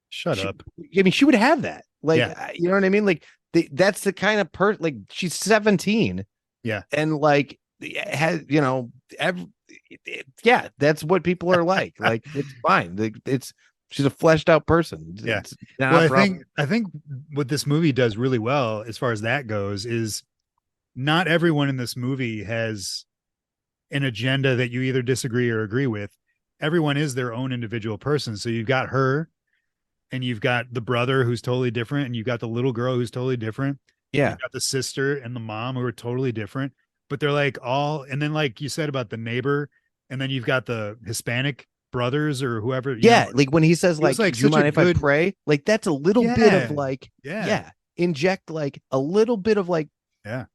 Shut up. I mean, she would have that. Like, Yeah. you know what I mean? Like, that's the kind of person. Like, she's 17. Yeah. And like has yeah, that's what people are like. Like, it's fine. Like, she's a fleshed out person. Yeah. It's not Well, a problem. I think what this movie does really well, as far as that goes, is not everyone in this movie has an agenda that you either disagree or agree with. Everyone is their own individual person. So you've got her, and you've got the brother who's totally different, and you've got the little girl who's totally different. Yeah. You've got the sister and the mom who are totally different, but they're like all, and then like you said about the neighbor, and then you've got the Hispanic brothers or whoever. Yeah. Know, like when he says, it was like, like do you such a mind if good, I pray? Like, that's a little bit of like, yeah, inject like a little bit of like, yeah,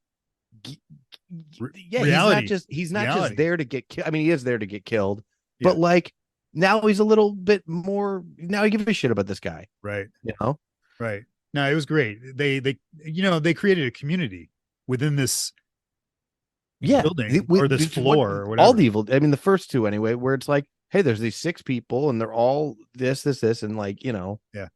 yeah, reality. he's not just there to get killed. I mean, he is there to get killed, but Yeah. like now he's a little bit more. Now he gives a shit about this guy, Right. you know? Right. No, it was great. They you know, they created a community within this Yeah, building or this floor or whatever. all the evil. I mean, the first two anyway, where it's like, hey, there's these 6 people, and they're all this, and like, you know, Yeah.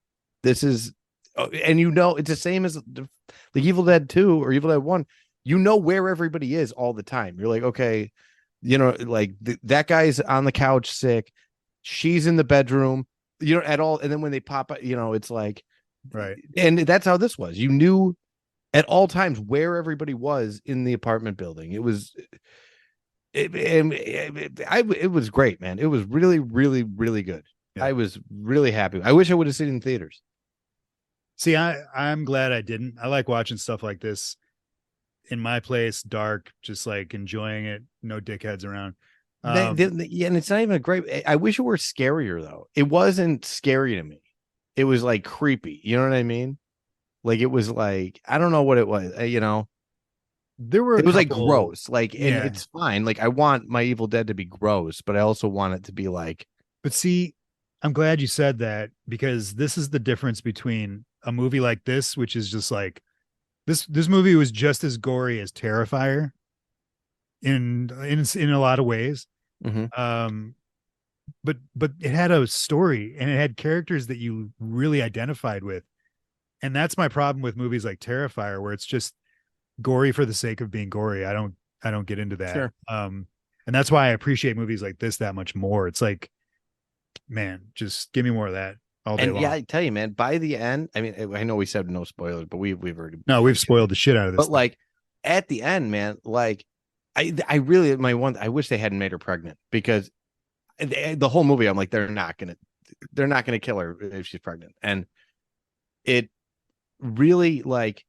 this is, and you know, it's the same as the Evil Dead 2 or Evil Dead 1. You know where everybody is all the time. You're like, okay, you know, like that guy's on the couch sick, she's in the bedroom, you know, at all. And then when they pop out, you know, it's like, Right. And that's how this was. You knew at all times where everybody was in the apartment building. It was, it was great, man. It was really, really, really good. Yeah. I was really happy. I wish I would have seen it in theaters. See, I'm glad I didn't. I like watching stuff like this in my place, dark, just like enjoying it. No dickheads around. Yeah, and it's not even a great. I wish it were scarier though. It wasn't scary to me. It was like creepy. You know what I mean? Like it was like I don't know what it was. You know, it was like gross. Like and yeah. it's fine. Like I want my Evil Dead to be gross, but I also want it to be like. But see, I'm glad you said that because this is the difference between a movie like this, which is just like this movie was just as gory as Terrifier in a lot of ways. Mm-hmm. But it had a story and it had characters that you really identified with. And that's my problem with movies like Terrifier, where it's just gory for the sake of being gory. I don't get into that. Sure. And that's why I appreciate movies like this that much more. It's like, man, just give me more of that all day long. Yeah, I tell you, man, by the end, I mean, I know we said no spoilers, but we've already we've spoiled the shit out of this. But stuff. Like at the end, man, like I really I wish they hadn't made her pregnant because the whole movie, I'm like, they're not gonna kill her if she's pregnant, and it really like,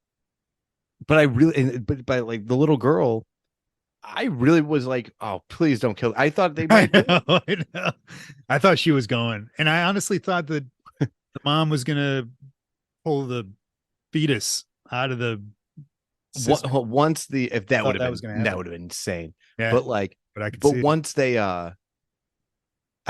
but like the little girl, I really was like, oh, please don't kill her. I thought they might. I know. I thought she was going, and I honestly thought that the mom was gonna pull the fetus out of the sister. Once if that would have that been was gonna happen. that would have been insane. Yeah, But like, but I could but see it. once they I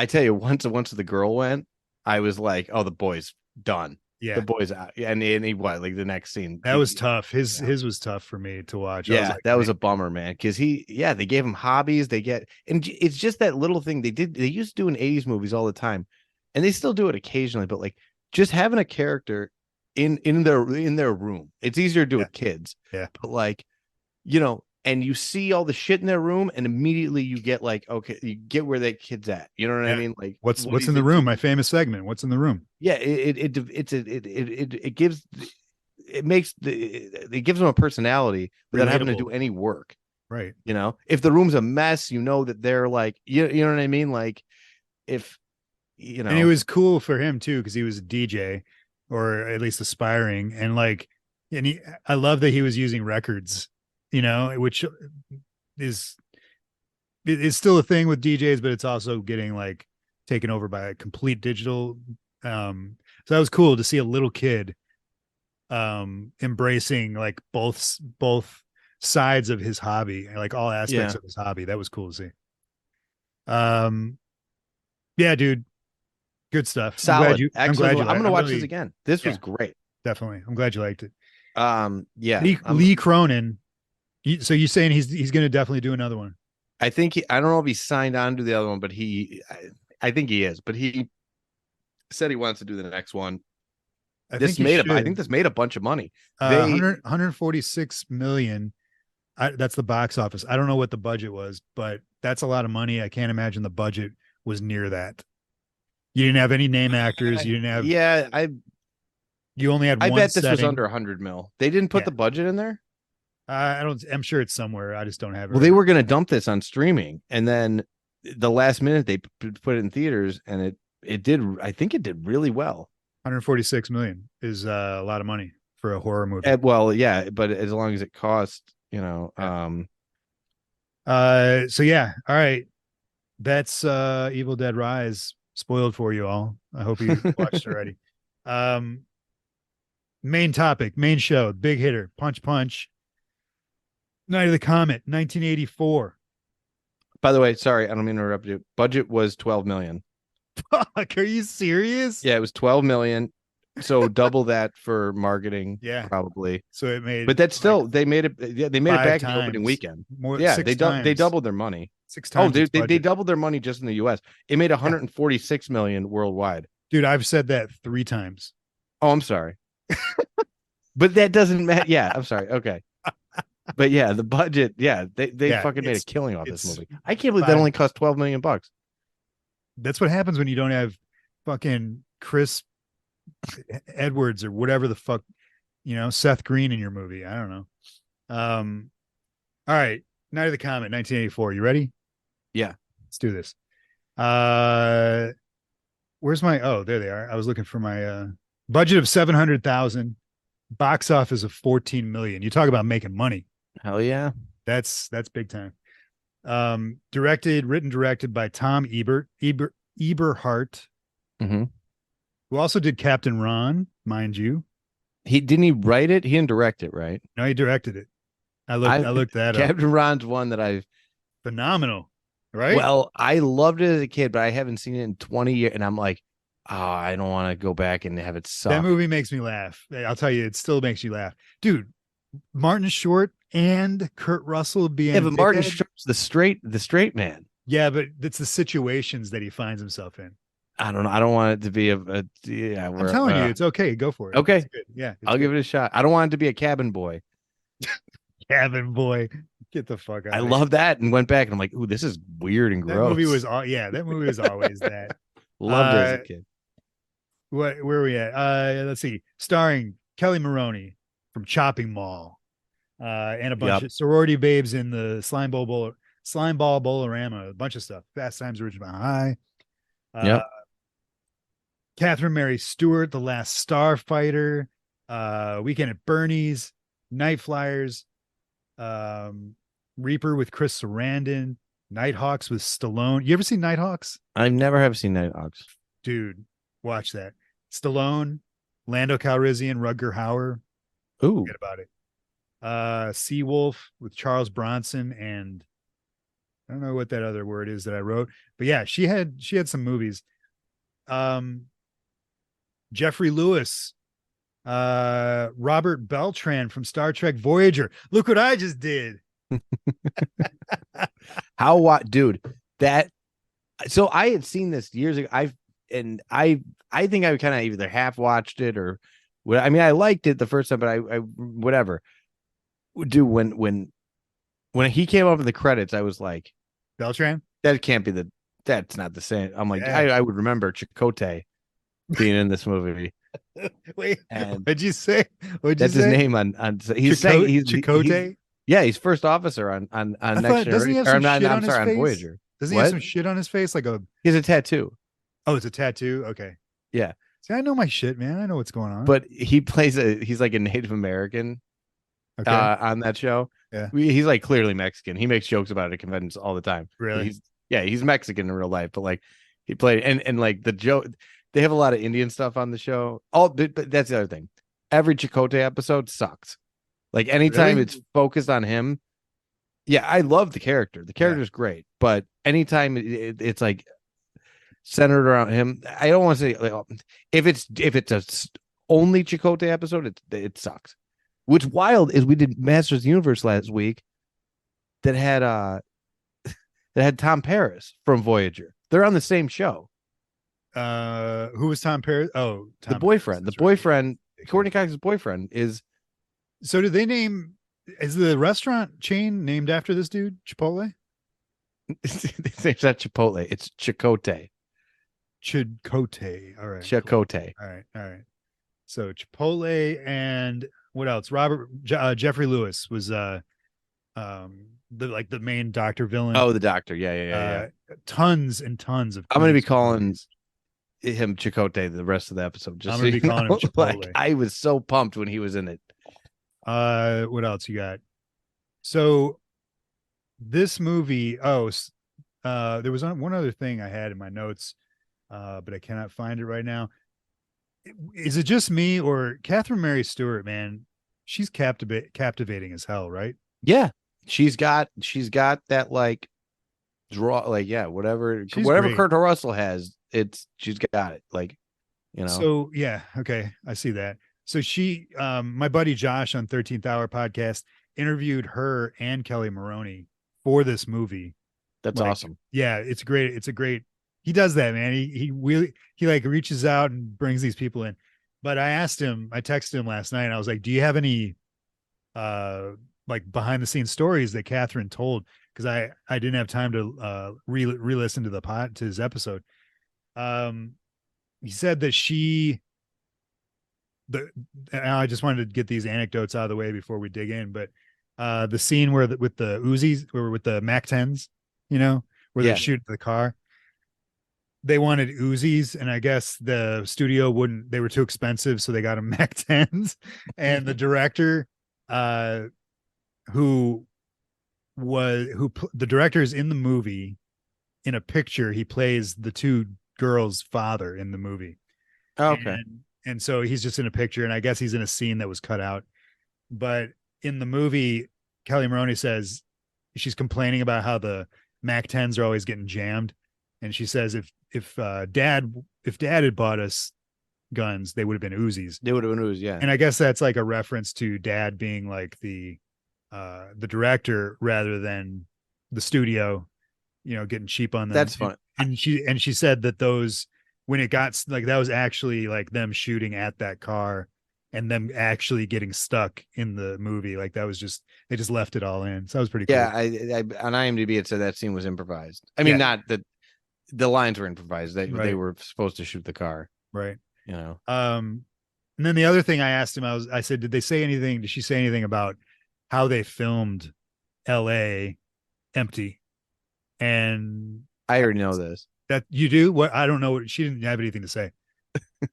tell you, once the girl went, I was like, oh, the boy's done. The Yeah, boy's out. And he what, like the next scene. that was tough. His Yeah. his was tough for me to watch. I was Yeah, like, that was man, a bummer, man. Because they gave him hobbies. And it's just that little thing they used to do in 80s movies all the time, and they still do it occasionally. But like, just having a character in their room, it's easier to do yeah, with kids. yeah, But like, and you see all the shit in their room, and immediately you get like, okay, you get where that kid's at. You know what I yeah. mean? Like, what What's in he's the room? into. My famous segment. What's in the room? Yeah, it gives it gives them a personality without having to Relatable, do any work. right? If the room's a mess, that they're like, you know what I mean? Like, if And it was cool for him too because he was a DJ, or at least aspiring, and like, I love that he was using records, which is it's still a thing with DJs, but it's also getting like taken over by a complete digital. So that was cool to see a little kid embracing like both sides of his hobby, like all aspects yeah, of his hobby. That was cool to see. Um, yeah, dude, good stuff. solid, I'm glad excellent. you I'm like. gonna watch this again. This was Yeah, great. definitely. I'm glad you liked it. Yeah, Lee Cronin. So you saying he's going to definitely do another one? I think I don't know if he signed on to the other one, but I think he is. But he said he wants to do the next one. I think he I should. think this made a bunch of money. 146 million. That's the box office. I don't know what the budget was, but that's a lot of money. I can't imagine the budget was near that. You didn't have any name actors. You didn't have. Yeah, You only had I one bet this was setting. under 100 mil. They didn't put Yeah. the budget in there. I don't. I'm sure it's somewhere. I just don't have it. Well, right they now. were going to dump this on streaming, and then the last minute they put it in theaters, and it did. I think it did really well. 146 million is a lot of money for a horror movie. Well, yeah, but as long as it cost, Yeah. So yeah, all right. That's Evil Dead Rise spoiled for you all. I hope you watched already. Main topic, main show, big hitter, Punch Punch. Night of the Comet, 1984. By the way, sorry, I don't mean to interrupt you. Budget was 12 million. Fuck, are you serious? Yeah, it was 12 million. So double that for marketing, Yeah. probably. So it made, but that's still like, they made it. Yeah, they made it back in the opening times. weekend. More, Yeah, six they times. doubled their money. 6 Oh, times. they doubled their money just in the U.S. It made 146 million worldwide. Dude, I've said that 3 times. Oh, I'm sorry, but that doesn't matter. Yeah, I'm sorry. Okay, but yeah, the budget. Yeah, they Yeah, fucking made a killing off this it's movie. I can't believe that fine. only cost $12 million. That's what happens when you don't have fucking Chris Edwards or whatever the fuck, Seth Green in your movie. I don't know. All right. Night of the Comet, 1984. You ready? Yeah. Let's do this. Where's my, oh, there they are. I was looking for my budget of 700,000, box office of 14 million. You talk about making money. Hell yeah. That's big time. Written, directed by Tom Eberhart, Mm-hmm. who also did Captain Ron, mind you. He write it. He didn't direct it, right? No, he directed it. I looked that up. Captain Ron's one that I've Phenomenal, right? Well, I loved it as a kid, but I haven't seen it in 20 years, and I'm like, oh, I don't want to go back and have it suck. That movie makes me laugh. I'll tell you, it still makes you laugh, dude. Martin Short and Kurt Russell being but Martin Short's the straight man. Yeah, but it's the situations that he finds himself in. I don't know. I don't want it to be yeah. I'm telling you, it's okay. Go for it. Okay, yeah, I'll give it a shot. I don't want it to be a cabin boy. Cabin boy, get the fuck out. I love that and went back and I'm like, ooh, this is weird and gross. That movie was always that. Loved it as a kid. Where are we at? Let's see. Starring Kelli Maroney from Chopping Mall, and a bunch of sorority babes in the Slime Ball Bolorama, a bunch of stuff. Fast Times at Ridgemont High. Catherine Mary Stewart, The Last Starfighter, Weekend at Bernie's, Night Flyers, Reaper with Chris Sarandon, Nighthawks with Stallone. You ever seen Nighthawks? I never have seen Nighthawks. Dude, watch that. Stallone, Lando Calrissian, Rutger Hauer. Ooh, Forget about it. Seawolf with Charles Bronson, and I don't know what that other word is that I wrote, but yeah, she had some movies. Um, Jeffrey Lewis, Robert Beltran from Star Trek Voyager. Look what I just did. how what, dude? That so I had seen this years ago. I think I kind of either half watched it or what. I mean, I liked it the first time, but I whatever. Dude, when he came up in the credits, I was like, Beltran. that can't be the. That's not the same. I'm like, Yeah. I would remember Chakotay being in this movie, Wait, and what'd you say? What'd you that's his say? name on. He's saying he's Chakotay. yeah, he's first officer I on Next thought, doesn't he Generation. have Or some I'm not. shit I'm on his sorry, on face? Voyager. Doesn't he have What? some shit on his face? Like a He has a tattoo. oh, it's a tattoo. Okay. Yeah, See, I know my shit, man. I know what's going on. but he's like a Native American Okay. on that show. Yeah. He's like clearly Mexican. He makes jokes about it at conventions all the time. Really? He's Mexican in real life, but like he played and like the joke. They have a lot of Indian stuff on the show. But that's the other thing. Every Chakotay episode sucks. Like anytime Really? it's focused on him. Yeah, I love the character. The character's great, but anytime it's like centered around him, I don't want to say like, if it's only Chakotay episode, it sucks. What's wild is we did Masters of the Universe last week that had Tom Paris from Voyager. They're on the same show. Who was Tom Paris? Oh, The Tom boyfriend. Paris, The boyfriend, Courtney Cox's boyfriend is So did they name is the restaurant chain named after this dude? Chipotle? it's not Chipotle, it's Chakotay. Chakotay. All right. Chakotay. Cool. All right. All right. So Chipotle and what else? Jeffrey Lewis was the main doctor villain. Oh, the doctor. Yeah. Tons and tons of I'm gonna be Kleenex calling movies. him Chakotay the rest of the episode. Just I'm gonna be calling him Chipotle. Like, I was so pumped when he was in it. What else you got? So this movie, there was one other thing I had in my notes, but I cannot find it right now. Is it just me or Catherine Mary Stewart, man? She's captivating as hell, right? Yeah. She's got that like draw, like, yeah, whatever Great. Kurt Russell has, she's got it. Like, So yeah, okay. I see that. So she my buddy Josh on 13th Hour podcast interviewed her and Kelly Maroney for this movie. That's awesome. Yeah, it's great. It's a great. He does that, man. He like reaches out and brings these people in. But I texted him last night and I was like, "Do you have any like behind the scenes stories that Catherine told?" Because I didn't have time to re-listen to his episode. He said that I just wanted to get these anecdotes out of the way before we dig in, but the scene with the Uzis or with the Mac 10s, where they shoot the car, they wanted Uzis, and I guess the studio wouldn't. They were too expensive, so they got them Mac 10s. And the director, the director is in the movie. In a picture, he plays the two girls' father in the movie. Oh, okay. And so he's just in a picture, and I guess he's in a scene that was cut out. But in the movie, Kelly Maroney says she's complaining about how the Mac 10s are always getting jammed. And she says if dad had bought us guns, they would have been Uzis. They would have been Uzis, yeah. And I guess that's like a reference to dad being like the director rather than the studio, getting cheap on them. That's fun. And she said that those, when it got like, that was actually like them shooting at that car and them actually getting stuck in the movie. Like that was they just left it all in. So that was pretty cool. Yeah. I on IMDb, it said that scene was improvised. I mean, not that the lines were improvised. They were supposed to shoot the car. Right. And then the other thing I asked him, I said, did she say anything about how they filmed LA empty? And I already know this. That you do? What? I don't know. She didn't have anything to say,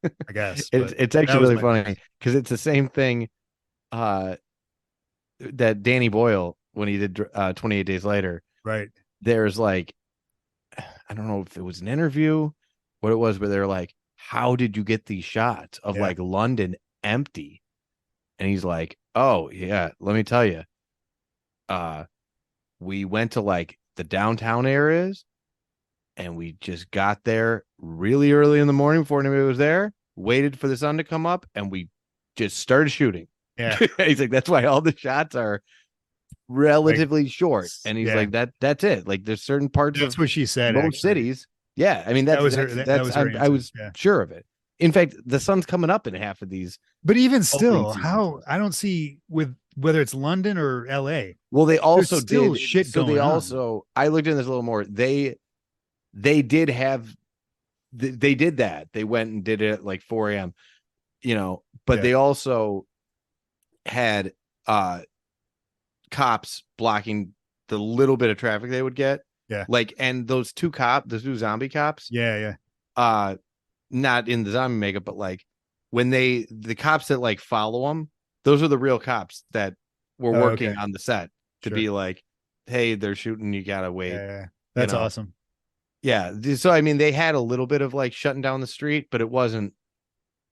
I guess. It's actually really funny because it's the same thing that Danny Boyle, when he did 28 Days Later, right? There's like, I don't know if it was an interview, what it was, but they're like, how did you get these shots of Yeah. like London empty? And he's like, oh yeah, let me tell you. Uh, we went to like the downtown areas and we just got there really early in the morning before anybody was there, waited for the sun to come up, and we just started shooting. Yeah. He's like, that's why all the shots are Like, relatively short. And he's yeah. like, that's it. Like there's certain parts That's of what she said, most actually. cities. Yeah. I mean, That that's was her that's that that's was her I answer. was Yeah. sure of it. In fact, the sun's coming up in half of these But even opening still, sequences. how I don't see with whether it's London or LA, Well, they there's also still did. shit So they going on. also, I looked in this a little more. They did have, they did that. They went and did it at like 4 a.m. But Yeah. they also had cops blocking the little bit of traffic they would get. Yeah. Like, and those two zombie cops, Yeah. Yeah. uh, not in the zombie makeup, but like when the cops that like follow them, those are the real cops that were Oh, okay. working on the set to Sure. be like, hey, they're shooting, you gotta wait, Yeah. Yeah. you That's know. awesome. Yeah. So I mean, they had a little bit of like shutting down the street, but it wasn't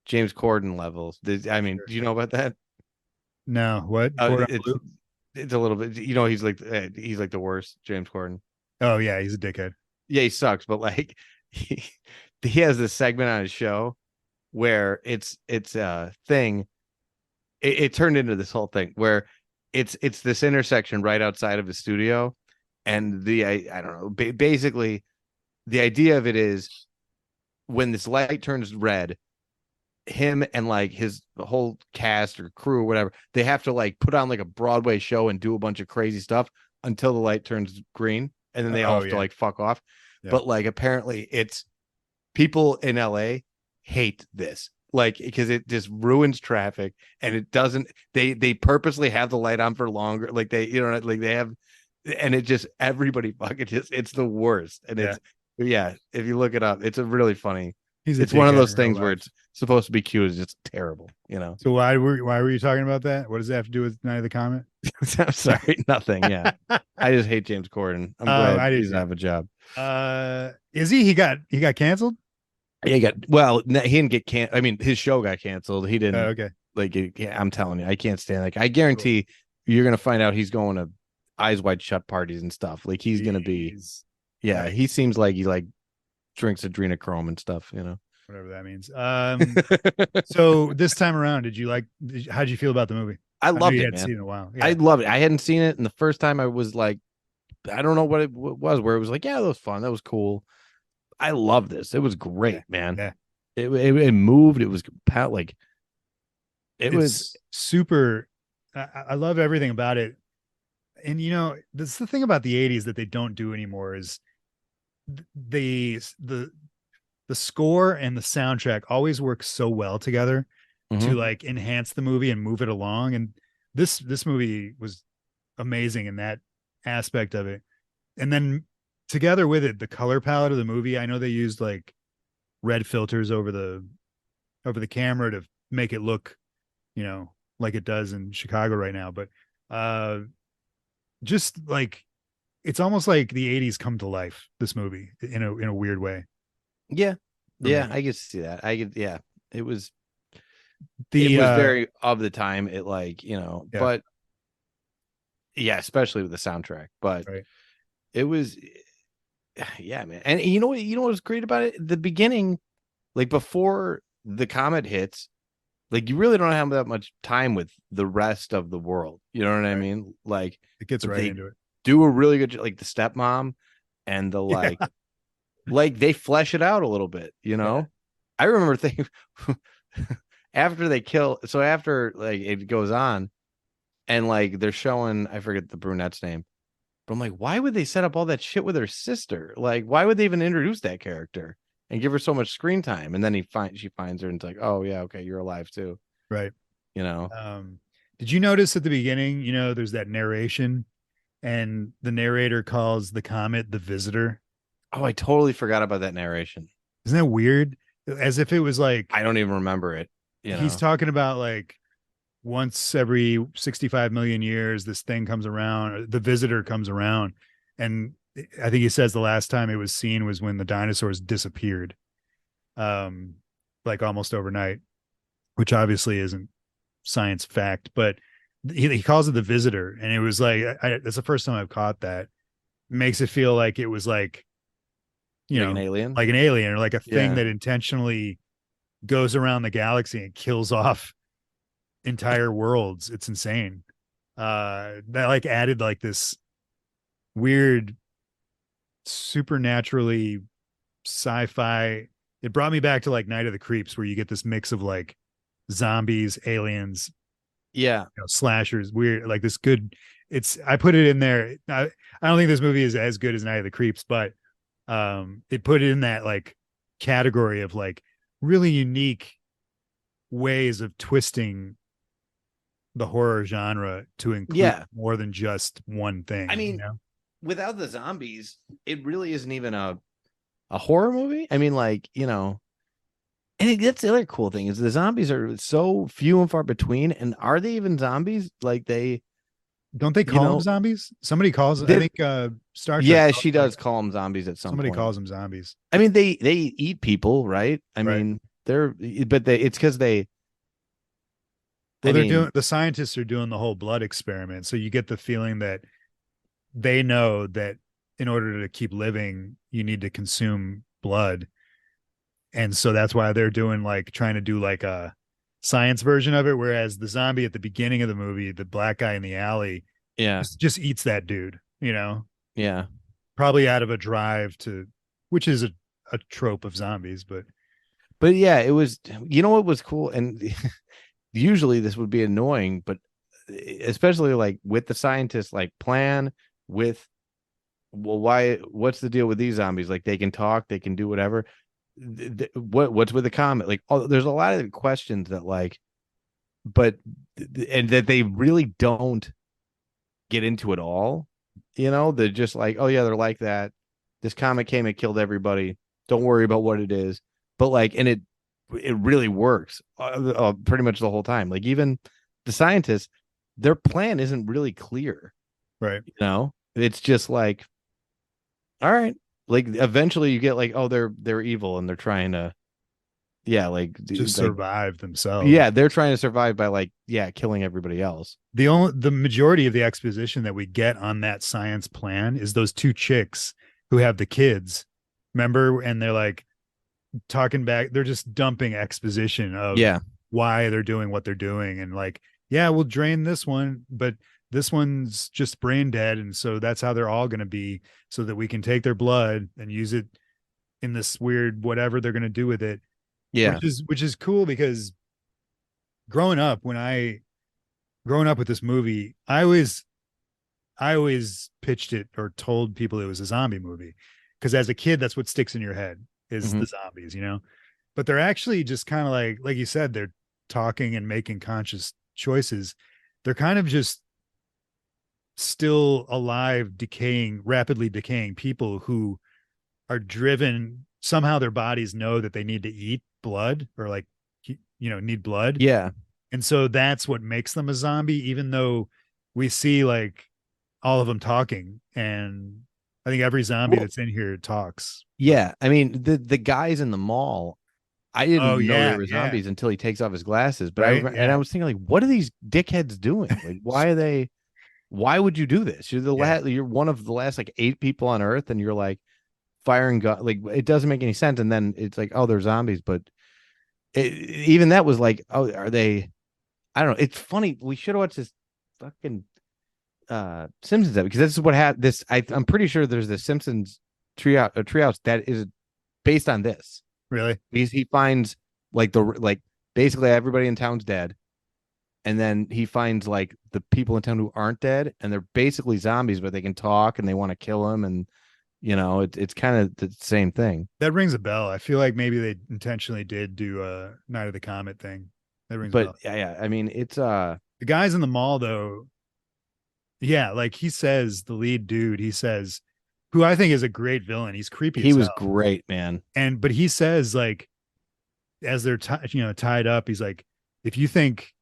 James Corden levels. I mean, Sure. do you know about that? No, what? Cordon It's bleu? it's a little bit. He's like the worst, James Corden. Oh yeah, he's a dickhead. Yeah, he sucks, but like he he has this segment on his show where it's a thing. It turned into this whole thing where it's this intersection right outside of the studio, and I don't know. Basically, the idea of it is when this light turns red, him and like his whole cast or crew or whatever, they have to like put on like a Broadway show and do a bunch of crazy stuff until the light turns green, and then they all Oh have to yeah. like fuck off. Yeah. But like apparently it's people in LA hate this. Like because it just ruins traffic and it doesn't they purposely have the light on for longer. Like like they have and it just everybody fucking just it's the worst. And Yeah. it's yeah, if you look it up, it's a really funny. He's a It's one of dickhead in those real things where life. it's supposed to be cute, it's just terrible, you know. So why were you talking about that? What does that have to do with Night of the Comet? I'm sorry, nothing. Yeah. I just hate James Corden. I'm glad I he do doesn't too. have a job. Is he got canceled? Yeah, he got well, he didn't get I mean, his show got canceled. He Oh, didn't okay. like I'm telling you, I can't stand like I Cool. guarantee you're gonna find out he's going to eyes wide shut parties and stuff. Like he's gonna be Jeez. yeah, Like he seems like he like drinks adrenochrome and stuff, you know. whatever that means. So this time around, how'd you feel about the movie? I I know loved you it, hadn't man. seen it in a while. I Yeah. loved it. I hadn't seen it, and the first time I was like, I don't know what it was, where it was like, yeah, that was fun, that was cool. I love this. It was Yeah. great, man. Yeah. It moved. It was like it was. It's super. I love everything about it. And this is the thing about the 80s that they don't do anymore is the score and the soundtrack always work so well together to Mhm. like enhance the movie and move it along. And this movie was amazing in that aspect of it. And then together with it, the color palette of the movie, I know they used like red filters over the camera to make it look, like it does in Chicago right now. But uh just like it's almost like the 80s come to life, this movie, in a weird way Yeah, for yeah, me. I could see that. I could. Yeah, it was. It The was very of the time. It like Yeah, but yeah, especially with the soundtrack. But right. it was, yeah, man. And you know what was great about it? The beginning, like before the comet hits, like you really don't have that much time with the rest of the world. You know what I Right. mean? Like, It gets but right they into it. do a really good like the stepmom and the Yeah. like they flesh it out a little bit, you Yeah. know. I remember thinking after they kill, so after like it goes on and like they're showing, I forget the brunette's name, but I'm like, why would they set up all that shit with her sister? Like, why would they even introduce that character and give her so much screen time? And then she finds her and it's like, oh yeah, okay, you're alive too, Right. you know. Did you notice at the beginning, there's that narration and the narrator calls the comet the visitor? Oh, I totally forgot about that narration. Isn't that weird? As if it was like I don't even remember it, you he's know. talking about like once every 65 million years, this thing comes around, or the visitor comes around. And I think he says the last time it was seen was when the dinosaurs disappeared. Um, like almost overnight, which obviously isn't science fact, but he calls it the visitor. And it was like, that's the first time I've caught that. It makes it feel like it was like, Like an alien. like an alien or like a thing Yeah. that intentionally goes around the galaxy and kills off entire worlds. It's insane. That like added like this weird, supernaturally sci-fi. It brought me back to like Night of the Creeps, where you get this mix of like zombies, aliens, Yeah. slashers, weird, like this good. It's I put it in there. I don't think this movie is as good as Night of the Creeps, but it put it in that like category of like really unique ways of twisting the horror genre to include Yeah. more than just one thing. I mean, without the zombies, it really isn't even a horror movie. I mean, like, and that's the other cool thing is the zombies are so few and far between. And are they even zombies? Like don't they call them zombies? Somebody calls. I think Star Trek. Yeah, she does call them zombies at some somebody point. calls them zombies. I mean, they eat people, right? I mean, it's because doing the scientists are doing the whole blood experiment. So you get the feeling that they know that in order to keep living, you need to consume blood. And so that's why they're doing like trying to do like a science version of it. Whereas the zombie at the beginning of the movie, the black guy in the alley, just eats that dude, Yeah. Probably out of a drive to, which is a trope of zombies, but yeah, it was, what was cool. And usually this would be annoying, but especially like with the scientists, like plan with, well, what's the deal with these zombies? Like they can talk, they can do whatever. What's with the comet? Like, there's a lot of questions that like, and that they really don't get into it all. They're just like, oh yeah, they're like that. This comet came and killed everybody. Don't worry about what it is. But like, and it really works pretty much the whole time. Like even the scientists, their plan isn't really clear, right? It's just like, all right, like eventually you get like, oh, they're evil and they're trying to, like just survive themselves. Yeah, they're trying to survive by like, killing everybody else. The majority of the exposition that we get on that science plan is those two chicks who have the kids, remember? And they're like talking back, they're just dumping exposition of why they're doing what they're doing, and like, we'll drain this one, but this one's just brain dead, and so that's how they're all going to be, so that we can take their blood and use it in this weird whatever they're going to do with it. Which is cool, because growing up with this movie, I always pitched it or told people it was a zombie movie, because as a kid that's what sticks in your head is the zombies, but they're actually just kind of like you said, they're talking and making conscious choices. They're kind of just still alive, rapidly decaying people who are driven somehow. Their bodies know that they need to eat blood, or like, need blood. And so that's what makes them a zombie, even though we see like all of them talking. And I think every zombie that's in here talks. I mean, the guys in the mall, I didn't know they were zombies until he takes off his glasses. But I was thinking, like, what are these dickheads doing? Like, why would you do this? You're one of the last like 8 people on Earth, and you're like firing gun. Like, it doesn't make any sense. And then it's like, oh, they're zombies. But even that was like, oh, are they? I don't know. It's funny. We should have watched this fucking Simpsons episode, because this is what happened. I'm pretty sure there's the Simpsons treehouse that is based on this. Really? He finds like basically everybody in town's dead, and then he finds like the people in town who aren't dead, and they're basically zombies, but they can talk and they want to kill him, and it's kind of the same thing. That rings a bell. I feel like maybe they intentionally did do a Night of the Comet thing. That rings a bell. Yeah. I mean, it's the guys in the mall though. Yeah, like he says, the lead dude, he says, who I think is a great villain. He's creepy. He was great, man. But he says, like, as they're tied up, he's like, if you think,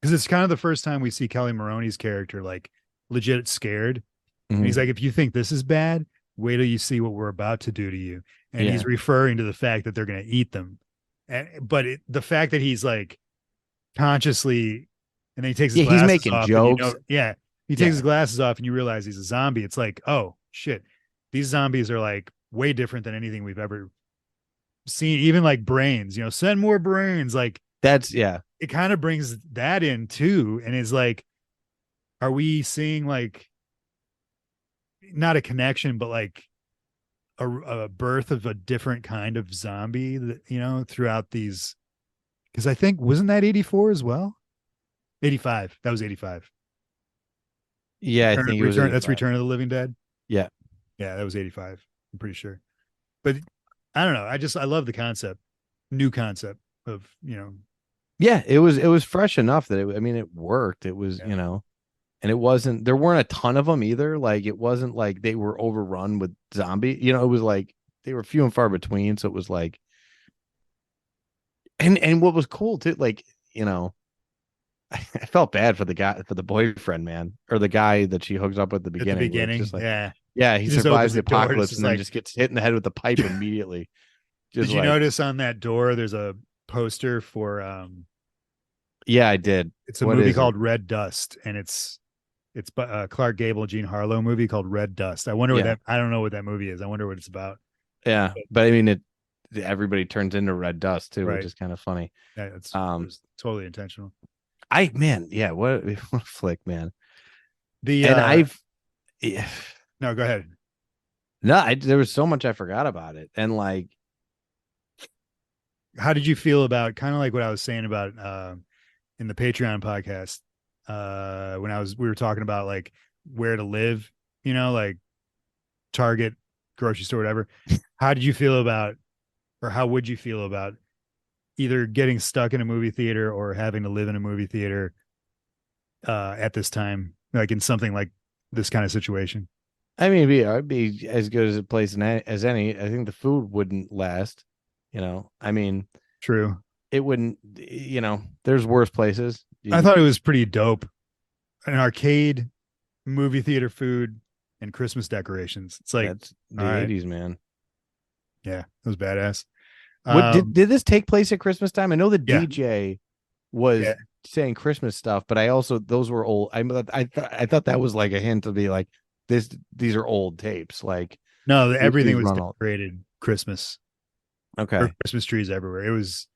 because it's kind of the first time we see Kelli Maroney's character like legit scared. And he's like, if you think this is bad, wait till you see what we're about to do to you. And he's referring to the fact that they're going to eat them. but the fact that he's like consciously, and then he takes his Yeah, he's glasses making off, and jokes. yeah, he takes Yeah. his glasses off, and you realize he's a zombie. It's like, oh shit, these zombies are like way different than anything we've ever seen. Even like brains, send more brains. Like That's yeah. it kind of brings that in too, and is like, are we seeing like not a connection, but like a birth of a different kind of zombie that throughout these? Because I think wasn't that 84 as well? 85. That was 85. Yeah, I think it was Return. That's 85. Return of the Living Dead. Yeah. Yeah, that was 85. I'm pretty sure. But I don't know. I love the concept, new concept of Yeah, it was fresh enough that I mean it worked. It was, yeah. and it wasn't there weren't a ton of them either. Like it wasn't like they were overrun with zombie. It was like they were few and far between. So it was like, and what was cool too, like, I felt bad for the guy, for the boyfriend, man, or the guy that she hooks up with at the At the beginning, where it's beginning. just like, Yeah. yeah, he He just opens survives the the door. It's apocalypse just and then like, just gets hit in the head with the pipe immediately. did Just you like, notice on that door there's a poster for yeah, I did. it's a What movie is it? called Red Dust, and it's Clark Gable, Jean Harlow movie called Red Dust. Yeah, I don't know what that movie is. I wonder what it's about. yeah, but I mean, everybody turns into red dust too, which Right. is kind of funny. Yeah, it Um, was totally intentional. man, yeah, what a flick, man. The And yeah, no, go ahead. no, there was so much I forgot about it, and like, How did you feel about kind of like what I was saying about in the Patreon podcast when we were talking about like where to live, like Target, grocery store, whatever. How did you feel about, or how would you feel about either getting stuck in a movie theater or having to live in a movie theater at this time, like in something like this kind of situation? I mean, it'd be as good as a place as any. I think the food wouldn't last. I mean, True. it wouldn't. There's worse places. I thought it was pretty dope. An arcade, movie theater food, and Christmas decorations. It's like, That's the all right, '80s, man. yeah, it was badass. What did this take place at Christmas time? I know the Yeah, DJ was yeah. saying Christmas stuff, but I also those were old. I thought that was like a hint to be like these are old tapes. Like No, everything these was run old. decorated Christmas. Or Okay. Christmas trees everywhere. It was,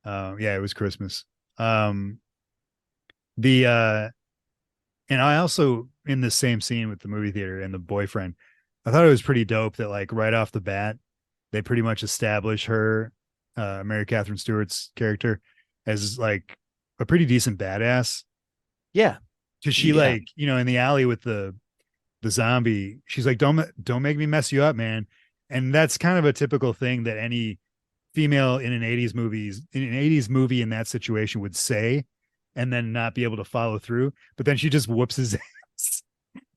yeah, it was Christmas. Um, the and I also in the same scene with the movie theater and the boyfriend, I thought it was pretty dope that like right off the bat, they pretty much establish her, Mary Catherine Stewart's character, as like a pretty decent badass. Yeah. Cause she Yeah. like, in the alley with the zombie, she's like, don't make me mess you up, man. And that's kind of a typical thing that any female in an 80s movie in that situation would say, and then not be able to follow through. But then she just whoops his ass,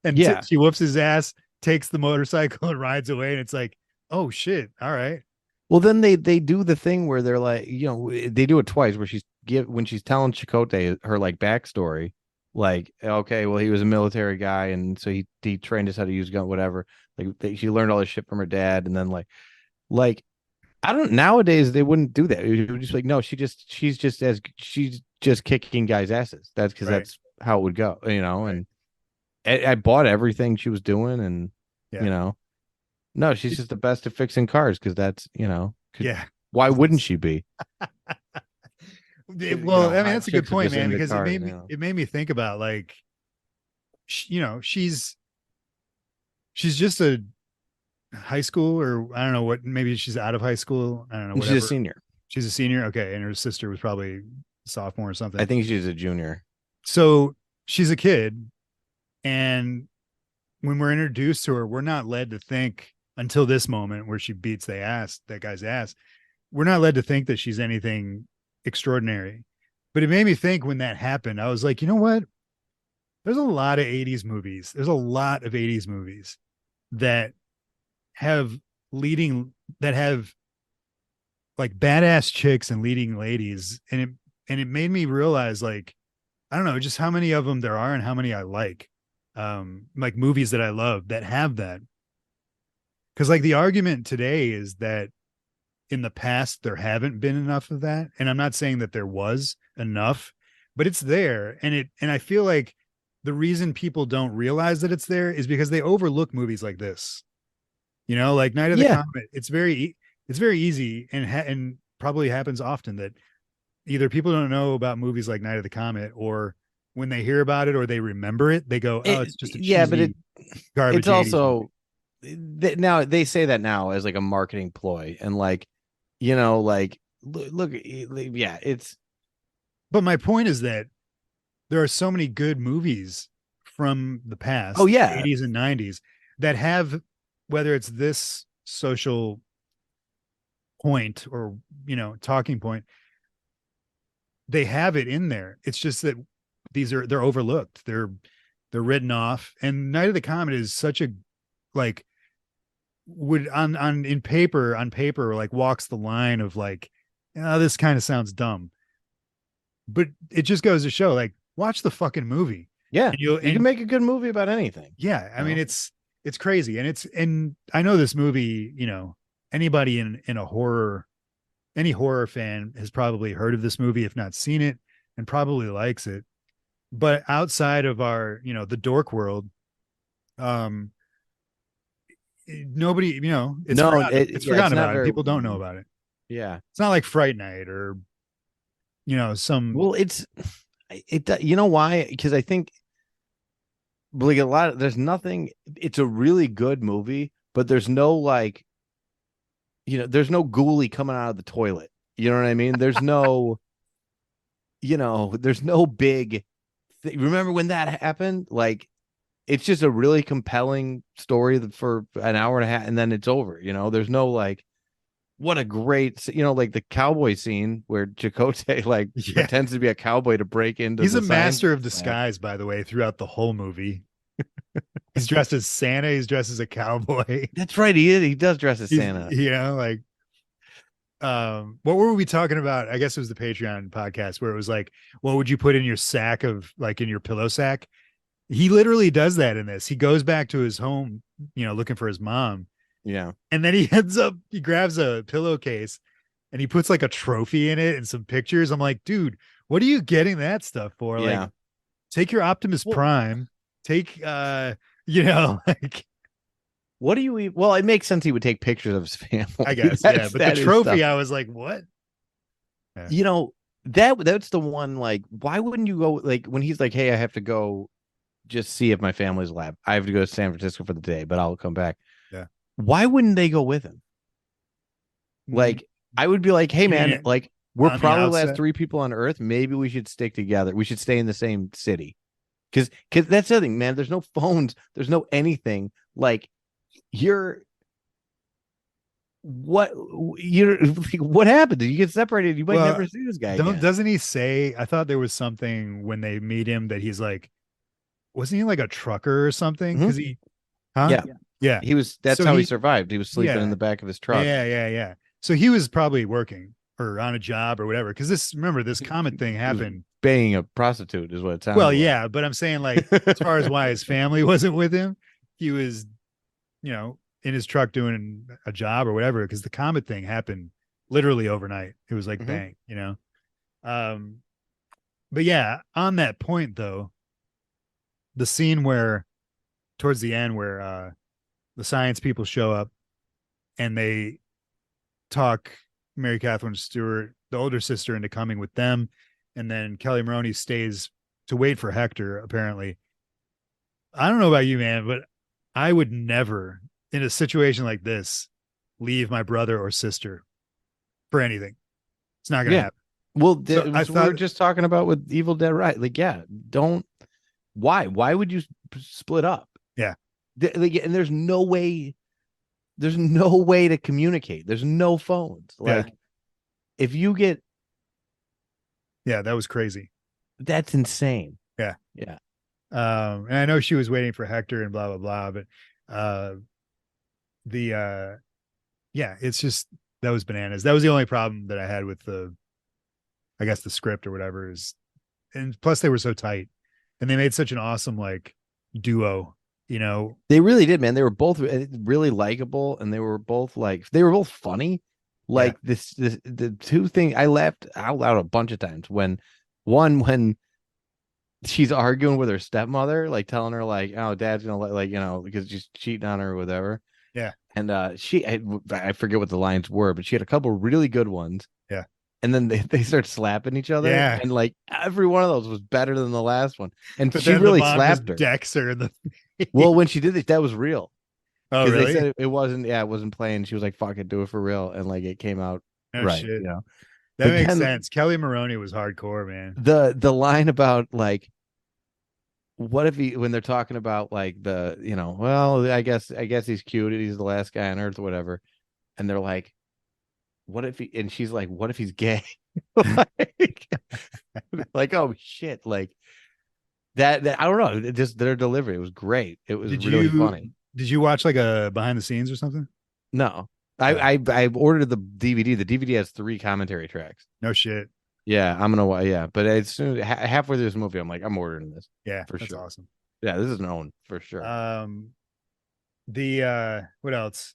and Yeah. she whoops his ass, takes the motorcycle and rides away. And it's like, oh shit, all right. Well, then they do the thing where they're like, they do it twice where when she's telling Chakotay her like backstory, like, okay, well, he was a military guy, and so he trained us how to use gun, whatever. Like she learned all this shit from her dad, and then like I don't nowadays they wouldn't do that. It would just be like, no, she's just kicking guys' asses. That's because Right. that's how it would go, Right. and I bought everything she was doing, and Yeah. no, she's just the best at fixing cars because that's Yeah. why wouldn't she be? Well, I mean, that's a good Chicks are point, just man, into because cars, it made me think about like, she's just a high school, or I don't know what, maybe she's out of high school. I don't know, And she's a whatever. senior. She's a senior. Okay. And her sister was probably a sophomore or something. I think she's a junior. So she's a kid. And when we're introduced to her, we're not led to think until this moment where she beats that guy's ass. We're not led to think that she's anything extraordinary. But it made me think when that happened, I was like, you know what? There's a lot of 80s movies. There's a lot of 80s movies that have that have like badass chicks and leading ladies. And it made me realize, like, I don't know, just how many of them there are and how many I like movies that I love that have that. Because like the argument today is that in the past there haven't been enough of that. And I'm not saying that there was enough, but it's there. And I feel like the reason people don't realize that it's there is because they overlook movies like this. You know, like Night of the Yeah. Comet. It's very easy and probably happens often that either people don't know about movies like Night of the Comet, or when they hear about it or they remember it, they go, "Oh, it's just a Yeah, but cheesy it's garbage 80s movie." also now they say that now as like a marketing ploy, and like, like look, yeah, it's. But my point is that there are so many good movies from the Oh past, yeah, 80s and 90s, that have, whether it's this social point or, talking point, they have it in there. It's just that they're overlooked. They're written off. And Night of the Comet is such a, like, would on paper like walks the line of like, oh, this kind of sounds dumb. But it just goes to show, like, watch the fucking movie. yeah. And you'll You can and make a good movie about anything. yeah, I You mean know? it's crazy. And I know this movie, anybody in a horror, any horror fan has probably heard of this movie, if not seen it, and probably likes it. But outside of our, the dork world, um, nobody, it's No, forgotten. It's yeah, it's forgotten not about it. very. People don't know about it. Yeah. It's not like Fright Night or, some. Well, you know why? Because I think like there's nothing. It's a really good movie, but there's no like, there's no ghoulie coming out of the toilet. You know what I mean? There's no, there's no big thing. Remember when that happened? Like, it's just a really compelling story for an hour and a half, and then it's over. There's no like, what a great, like the cowboy scene where Chakotay like Yeah. pretends to be a cowboy to break into. He's the a master of lab. disguise, by the way, throughout the whole movie. He's dressed as Santa. He's dressed as a cowboy. That's right. He is. He does dress as He's, Santa. like, what were we talking about? I guess it was the Patreon podcast where it was like, what would you put in your sack of, like, in your pillow sack? He literally does that in this. He goes back to his home, looking for his mom. Yeah. And then he grabs a pillowcase and he puts like a trophy in it and some pictures. I'm like, dude, what are you getting that stuff for? Yeah. Like, take your Optimus Prime, take, like, what do you eat? Well, it makes sense he would take pictures of his family. I guess. Yeah. But the trophy, I was like, what? Yeah. That's the one, like, why wouldn't you go, like, when he's like, hey, I have to go just see if my family's alive. I have to go to San Francisco for the day, but I'll come back. Yeah. Why wouldn't they go with him? Like, I would be like, hey, man, like, we're probably the last 3 people on Earth. Maybe we should stick together. We should stay in the same city. Because that's the thing, man. There's no phones. There's no anything. Like, what happened? Did you get separated? You might never see this guy again. Doesn't he say, I thought there was something when they meet him that he's like, wasn't he like a trucker or something? Because yeah. That's how he survived. He was sleeping in the back of his truck. Yeah. So he was probably working or on a job or whatever. Because this Comet thing happened. Banging a prostitute is what it sounds. Well, yeah, but I'm saying, like, as far as why his family wasn't with him, he was, in his truck doing a job or whatever. Because the Comet thing happened literally overnight. It was like bang, But yeah, on that point though, the scene where towards the end where the science people show up and they talk Mary Catherine Stewart, the older sister, into coming with them, and then Kelly Maroney stays to wait for Hector, apparently. I don't know about you, man, but I would never, in a situation like this, leave my brother or sister for anything. It's not gonna happen. Well, we were just talking about with Evil Dead, right? Like, yeah, don't. Why would you split up? Yeah. And there's no way to communicate. There's no phones. Like, if you get. Yeah, that was crazy. That's insane. Yeah. Yeah. And I know she was waiting for Hector and blah, blah, blah, but it's just, that was bananas. That was the only problem that I had with the script or whatever and plus they were so tight and they made such an awesome, like, duo, They really did, man. They were both really likable and they were both funny. Like the two things I laughed out loud a bunch of times when she's arguing with her stepmother, like telling her like, oh, dad's gonna like, because she's cheating on her or whatever. Yeah. And I forget what the lines were, but she had a couple really good ones. Yeah. And then they start slapping each other. Yeah. And like every one of those was better than the last one. And But she then the really mom slapped just her. decks her in the Well, when she did it, that was real. Oh, Because they really? said it wasn't, it wasn't playing. She was like, fuck it, do it for real. And like it came out No right, shit. That But makes then sense. Kelly Maroney was hardcore, man. the line about like, what if he, when they're talking about like well, I guess he's cute, he's the last guy on earth or whatever. And they're like, what if he, and she's like, what if he's gay? like, oh shit. Like that I don't know. Just their delivery. It was great. It was really funny. Did you watch like a behind the scenes or something? No. I ordered the DVD. The DVD has 3 commentary tracks. No shit. Yeah, I'm gonna. Yeah, but as soon halfway through this movie, I'm like, I'm ordering this. Yeah, for that's sure. awesome. Yeah, this is known for sure. The what else?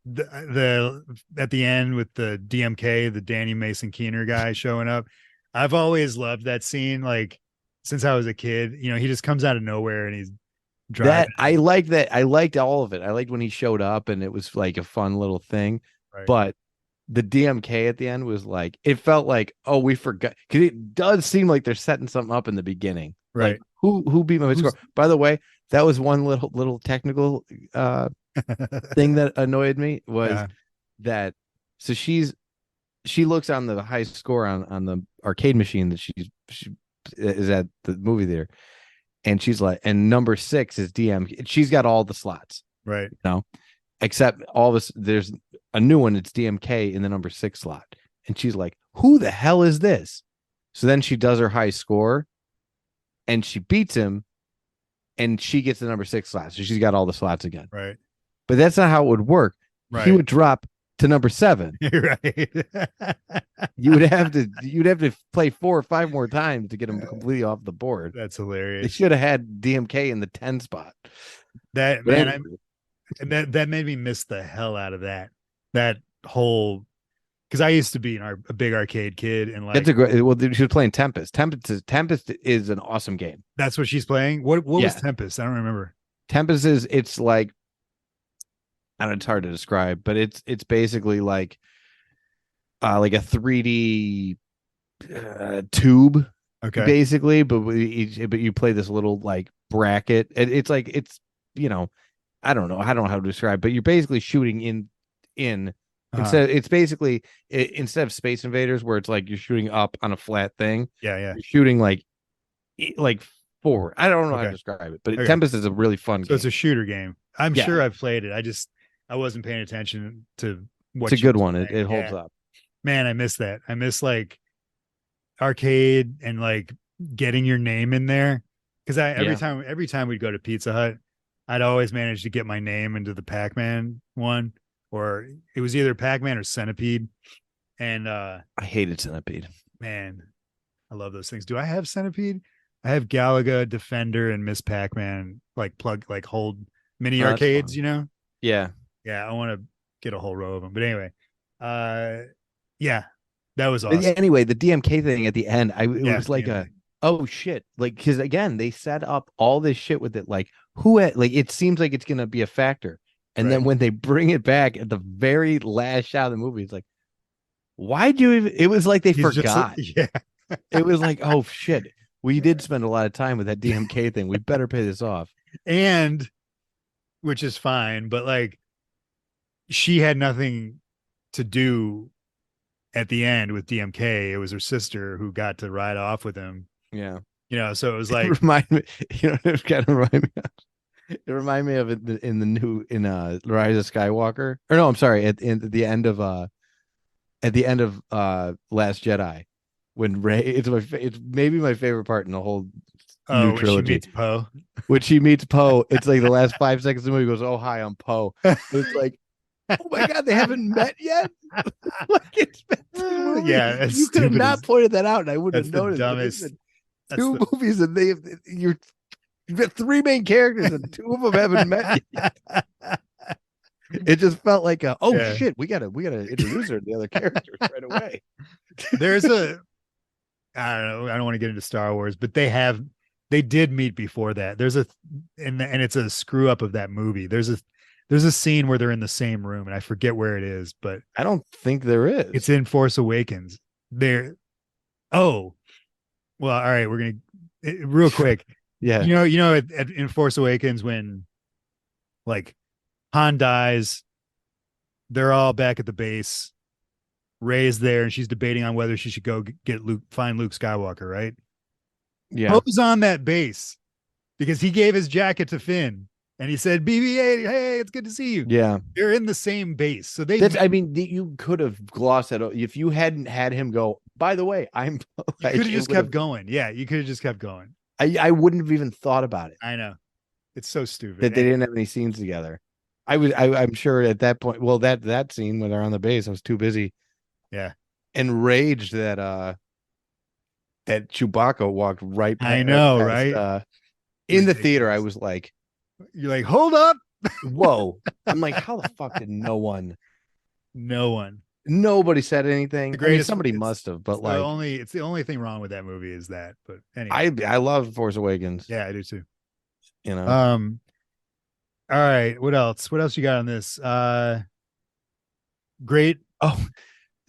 The at the end with the DMK, the Danny Mason Keener guy showing up. I've always loved that scene. Like since I was a kid, he just comes out of nowhere and he's driving. That I liked that. I liked all of it. I liked when he showed up and it was like a fun little thing. Right. But the DMK at the end was like, it felt like, oh, we forgot, because it does seem like they're setting something up in the beginning. Right. Like, who beat my score? By the way, that was one little technical thing that annoyed me was that. So she looks on the high score on the arcade machine that she is at the movie theater, and she's like, and number 6 is DM. She's got all the slots, right? Except all this, there's a new one. It's DMK in the number 6 slot, and she's like, "Who the hell is this?" So then she does her high score, and she beats him, and she gets the number 6 slot. So she's got all the slots again, right? But that's not how it would work. Right. He would drop to number 7. Right. You'd have to play 4 or 5 more times to get him completely off the board. That's hilarious. They should have had DMK in the 10 spot. That man, that made me miss the hell out of that whole, because I used to be a big arcade kid, and like that's a great. Well, she was playing Tempest. Tempest is an awesome game. That's what she's playing. What was Tempest? I don't remember. Tempest it's like, I don't know, it's hard to describe, but it's basically like a 3D tube, okay, basically, but you play this little like bracket. It's like I don't know how to describe, but you're basically shooting in instead. It's basically instead of Space Invaders where it's like you're shooting up on a flat thing. Yeah, you're shooting like forward. I don't know how to describe it, but Tempest is a really fun game. It's a shooter game. I'm sure I've played it. I wasn't paying attention to what. It's a good one. It holds up. Man, I miss that. I miss like arcade and like getting your name in there, because every time we'd go to Pizza Hut, I'd always manage to get my name into the Pac-Man one, or it was either Pac-Man or Centipede. And I hated Centipede. Man, I love those things. Do I have Centipede? I have Galaga, Defender, and Miss Pac-Man hold mini arcades, Yeah. Yeah, I want to get a whole row of them. But anyway, yeah, that was awesome. Anyway, the DMK thing at the end, it was like oh shit, like, because again, they set up all this shit with it, like it seems like it's gonna be a factor, and then when they bring it back at the very last shot of the movie, it's like, why'd you even? It was like they forgot. It was like, oh shit, we did spend a lot of time with that DMK thing. We better pay this off, and which is fine, but like, she had nothing to do at the end with DMK. It was her sister who got to ride off with him. Yeah. So it was like, it kind of remind me of it in the new Rise of Skywalker. Or no, I'm sorry, at the end of Last Jedi, when Rey, it's maybe my favorite part in the whole new trilogy. She meets Poe. When she meets Poe, it's like the last 5 seconds of the movie goes, "Oh hi, I'm Poe." It's like, oh my god, they haven't met yet. Like, it's been 2 movies. Yeah, you could have not pointed that out, and I wouldn't have noticed. Dumbest. 2 movies, and you've got 3 main characters, and 2 of them haven't met yet. It just felt like oh Yeah. shit, we gotta introduce her to the other characters right away. There's a I don't know. I don't want to get into Star Wars, but they did meet before that. And it's a screw up of that movie. There's a scene where they're in the same room, and I forget where it is, but I don't think there it's is. in Force Awakens. They're oh well, all right. We're gonna real quick. Yeah. In Force Awakens when like Han dies, they're all back at the base. Rey's there, and she's debating on whether she should go get find Luke Skywalker, right? Yeah. Poe's on that base because he gave his jacket to Finn and he said, BB-8, hey, it's good to see you. Yeah. They're in the same base. So I mean, you could have glossed that if you hadn't had him go, by the way, I'm you could have just kept going. Yeah, you could have just kept going. I wouldn't have even thought about it. I know. It's so stupid. That they didn't have any scenes together. I'm sure at that point, well, that scene when they're on the base, I was too busy. Yeah. Enraged that Chewbacca walked right past, I know, right? In the theater, I was like, you're like, hold up. Whoa. I'm like, how the fuck did no one? Nobody said anything. I mean, somebody must have, but it's the only thing wrong with that movie is that. But anyway, I love Force Awakens. Yeah, I do too. You know. All right. What else? What else you got on this? Great. Oh,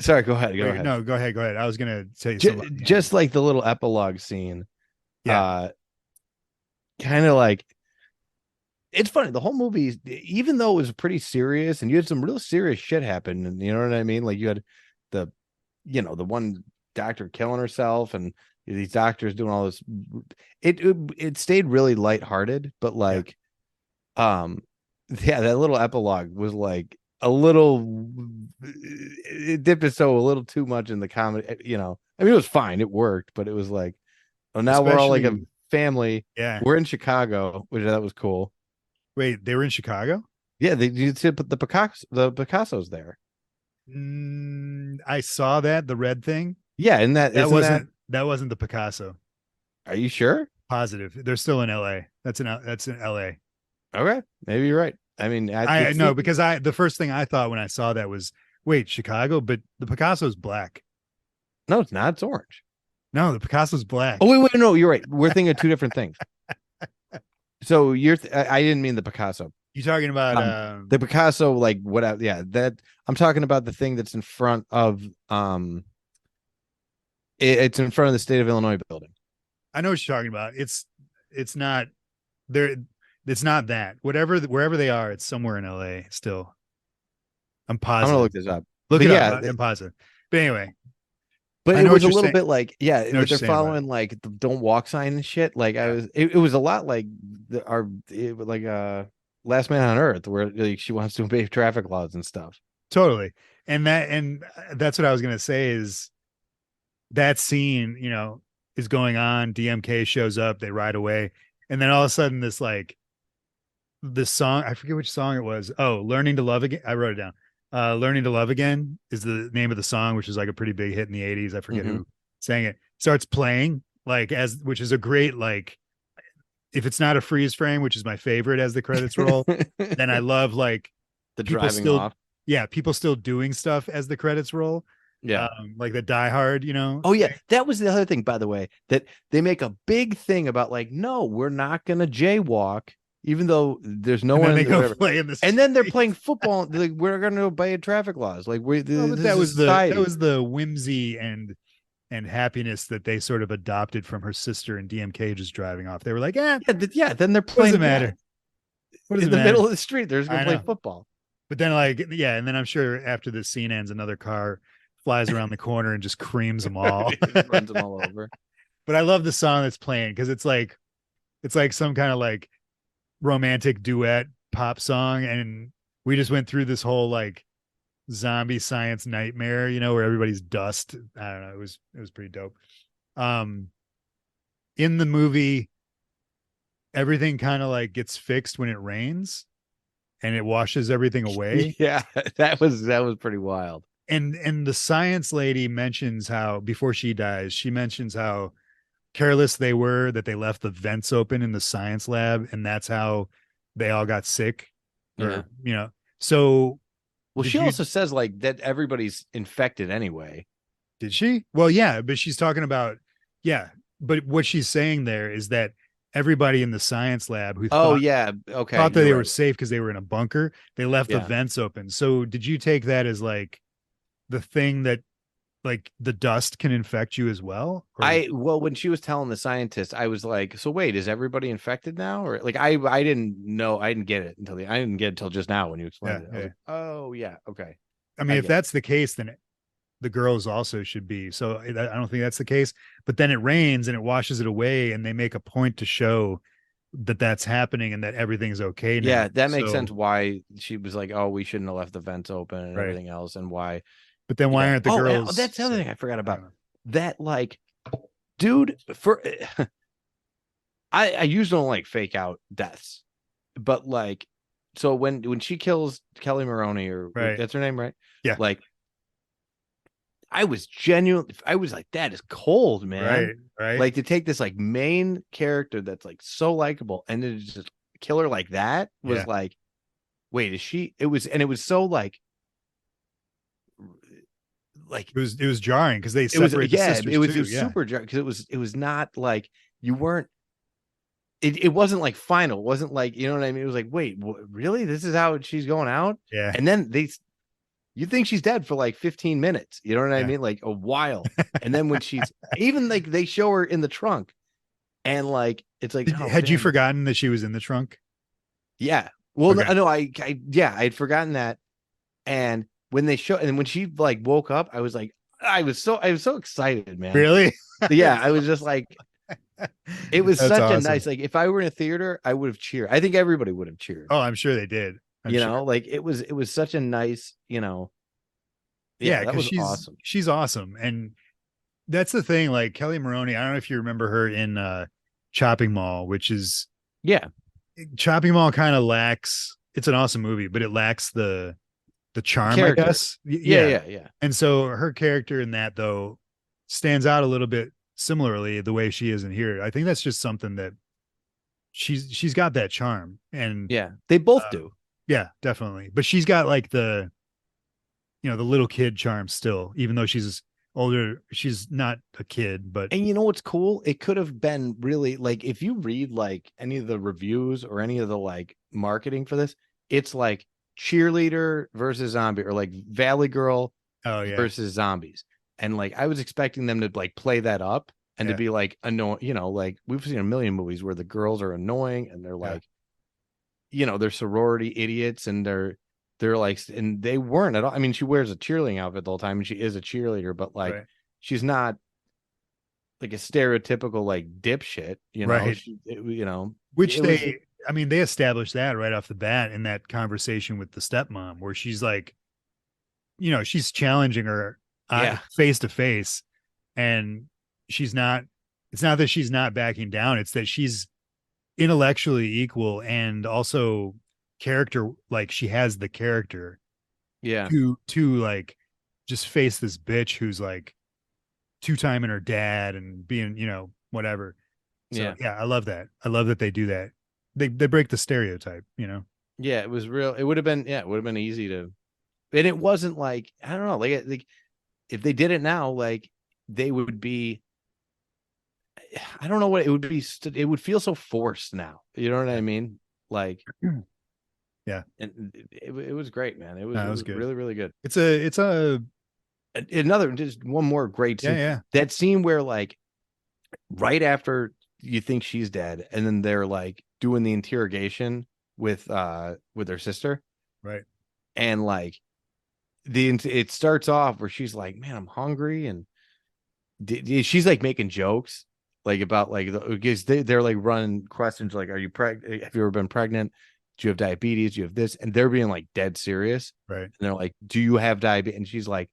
sorry. Go ahead. Go ahead. No, go ahead. Go ahead. I was gonna tell you something. Just like the little epilogue scene. Yeah. Kind of like. It's funny. The whole movie, even though it was pretty serious, and you had some real serious shit happen, and you know what I mean. Like you had the one doctor killing herself, and these doctors doing all this. It stayed really lighthearted, but like, that little epilogue was like a little. It dipped its toe a little too much in the comedy. I mean, it was fine. It worked, but it was like, oh, now we're all like a family. Yeah, we're in Chicago, which that was cool. Wait, they were in Chicago? Yeah, you see the Picasso's there. I saw the red thing. Yeah, and that wasn't the Picasso. Are you sure? Positive. They're still in LA. That's in LA. Okay, maybe you're right. I mean, I know because the first thing I thought when I saw that was, wait, Chicago, but the Picasso's black. No, it's not. It's orange. No, the Picasso's black. Oh wait, no, you're right. We're thinking of two different things. So I didn't mean the Picasso. You talking about the Picasso, like what? Yeah, that I'm talking about the thing that's in front of it's in front of the State of Illinois building. I know what you're talking about. It's not there. It's not that. Wherever they are, it's somewhere in LA still. I'm positive. I'm gonna look this up. Look it up. I'm positive. But anyway. But it was a little bit like, they're following like the don't walk sign and shit. Like it was a lot like Last Man on Earth, where like she wants to obey traffic laws and stuff. Totally. And that's what I was gonna say is that scene, is going on. DMK shows up, they ride away, and then all of a sudden this song, I forget which song it was. Oh, Learning to Love Again. I wrote it down. Learning to Love Again is the name of the song, which is like a pretty big hit in the 80s. I forget who sang it. Starts playing which is a great, like, if it's not a freeze frame, which is my favorite as the credits roll, then I love like the driving off. Yeah, people still doing stuff as the credits roll. Yeah. Like the Die Hard, Oh yeah, that was the other thing, by the way, that they make a big thing about, like, no, we're not gonna jaywalk. Even though there's no one, they go play in the street. And then they're playing football. Like, we're going to obey traffic laws. Like that was the whimsy and happiness that they sort of adopted from her sister and DMK just driving off. They were like, Then they're playing. What does it matter? In the middle of the street, they're just going to play football. But then, and then I'm sure after the scene ends, another car flies around the corner and just creams them all, runs them all over. But I love the song that's playing because it's like some kind of like romantic duet pop song, and we just went through this whole like zombie science nightmare, where everybody's dust. I don't know, it was pretty dope. In the movie, everything kind of like gets fixed when it rains and it washes everything away. Yeah, that was pretty wild. And the science lady mentions how, before she dies, she mentions how careless they were that they left the vents open in the science lab, and that's how they all got sick. Or So Well, did she you also says like that everybody's infected anyway. did she? Well, yeah, but she's talking about yeah, but what she's saying there is that everybody in the science lab who Oh yeah, okay, thought that you're they were right. safe because they were in a bunker, they left the Yeah. vents open. So did you take that as like the thing that like the dust can infect you as well? Or Well, when she was telling the scientist, I was like, so wait, is everybody infected now? Or like I didn't know, I didn't get it until I didn't get it until just now when you yeah, explained it. I was yeah. like, oh yeah, okay. I mean, I if get it. that's the case, then the girls also should be. So I don't think that's the case. But then it rains and it washes it away, and they make a point to show that that's happening and that everything's okay now. Yeah, that makes sense So why she was like, oh, we shouldn't have left the vents open and right. everything else, and why, But then why yeah. aren't the Oh, and girls that's the other safe? thing I forgot I don't about. know. That like, dude, for I usually don't like fake out deaths, but like, so when she kills Kelly Maroney, or Right. that's her name, right? Yeah. Like, I was genuinely, I was like, that is cold, man. Right. Right. Like to take this like main character that's like so likable and then just kill her like that Yeah. was like, wait, is she? It was, and it was so like It was jarring because they it was, separate the yeah, sisters it too. was Yeah. super because it was not like you weren't. It wasn't like final. It wasn't like, you know what I mean? It was like, wait, really? This is how she's going out? Yeah. And then you think she's dead for like 15 minutes. You know what I Yeah. mean? Like a while. And then when she's even like they show her in the trunk and like it's like, oh Had you damn. forgotten that she was in the trunk? Yeah. Well, Okay. no, yeah, I had forgotten that. And when they show and when she like woke up, I was like, I was so excited, man. Really? Yeah, I was just like, it was That's such a awesome. nice, like if I were in a theater, I would have cheered. I think everybody would have cheered. Oh, I'm sure they did. I'm You sure. know, like it was such a nice, Yeah, yeah, that because was awesome. she's awesome. And that's the thing, like Kelly Maroney, I don't know if you remember her in Chopping Mall, which is Yeah. Chopping Mall kind of lacks it's an awesome movie, but it lacks the charm, I Character. guess. Yeah, Yeah. yeah, yeah. And so her character in that though stands out a little bit similarly the way she is in here. I think that's just something that she's got that charm. And Yeah. They both do. yeah, definitely. But she's got like the little kid charm still, even though she's older. She's not a kid, but And you know what's cool? It could have been really like if you read like any of the reviews or any of the like marketing for this, it's like cheerleader versus zombie or like Valley Girl oh yeah, versus zombies. And like I was expecting them to like play that up and to yeah, be like annoying, like we've seen a million movies where the girls are annoying and they're yeah, like, they're sorority idiots and they're like, and they weren't at all. I mean, she wears a cheerleading outfit the whole time and she is a cheerleader, but like right, she's not like a stereotypical like dipshit, right. Which it was, I mean, they established that right off the bat in that conversation with the stepmom, where she's like, she's challenging her yeah, face to face, and she's not. It's not that she's not backing down; it's that she's intellectually equal and also character, like she has the character yeah, to like just face this bitch who's like two-timing her dad and being, whatever. So yeah, yeah, I love that. I love that they do that. They break the stereotype. yeah. It was real. It would have been, yeah, it would have been easy to, and it wasn't like, I don't know, like if they did it now, like they would be, I don't know what it would be. It would feel so forced now. You know what I mean? Like, Yeah. and it was great, man. No, It it was was good. really, really good. It's a Another, just one more great yeah, scene. yeah, That scene where like right after you think she's dead, and then they're like doing the interrogation with her sister, right. and like it starts off where she's like, "Man, I'm hungry," and she's like making jokes like about like because they're like running questions like, "Are you pregnant? Have you ever been pregnant? Do you have diabetes? Do you have this?" And they're being like dead serious, Right. and they're like, "Do you have diabetes?" And she's like,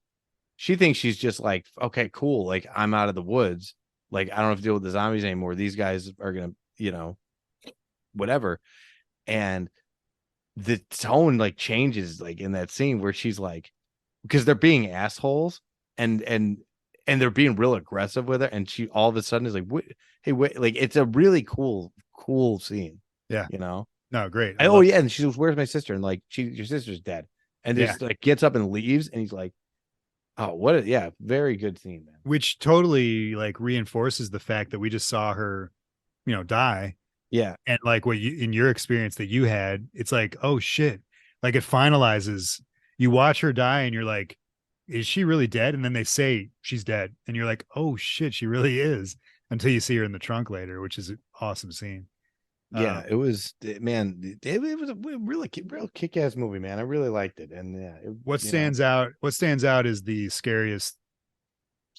she thinks she's just like, okay, cool. Like I'm out of the woods. Like I don't have to deal with the zombies anymore. These guys are gonna, whatever. And the tone like changes like in that scene where she's like, because they're being assholes and they're being real aggressive with her, and she all of a sudden is like, hey, wait, like it's a really cool scene. Yeah. You know? No, great. Oh yeah, and she goes, "Where's my sister?" And like, your sister's dead, and Yeah. just like gets up and leaves, and he's like, "Oh, what? Yeah, very good scene, man." Which totally like reinforces the fact that we just saw her, die. Yeah, And like what you in your experience that you had, it's like, oh shit. Like it finalizes. You watch her die and you're like, is she really dead? And then they say she's dead. And you're like, oh shit, she really is. Until you see her in the trunk later, which is an awesome scene. yeah, it was, man. It was a really real kick-ass movie, man. I really liked it, and yeah, What stands out is the scariest,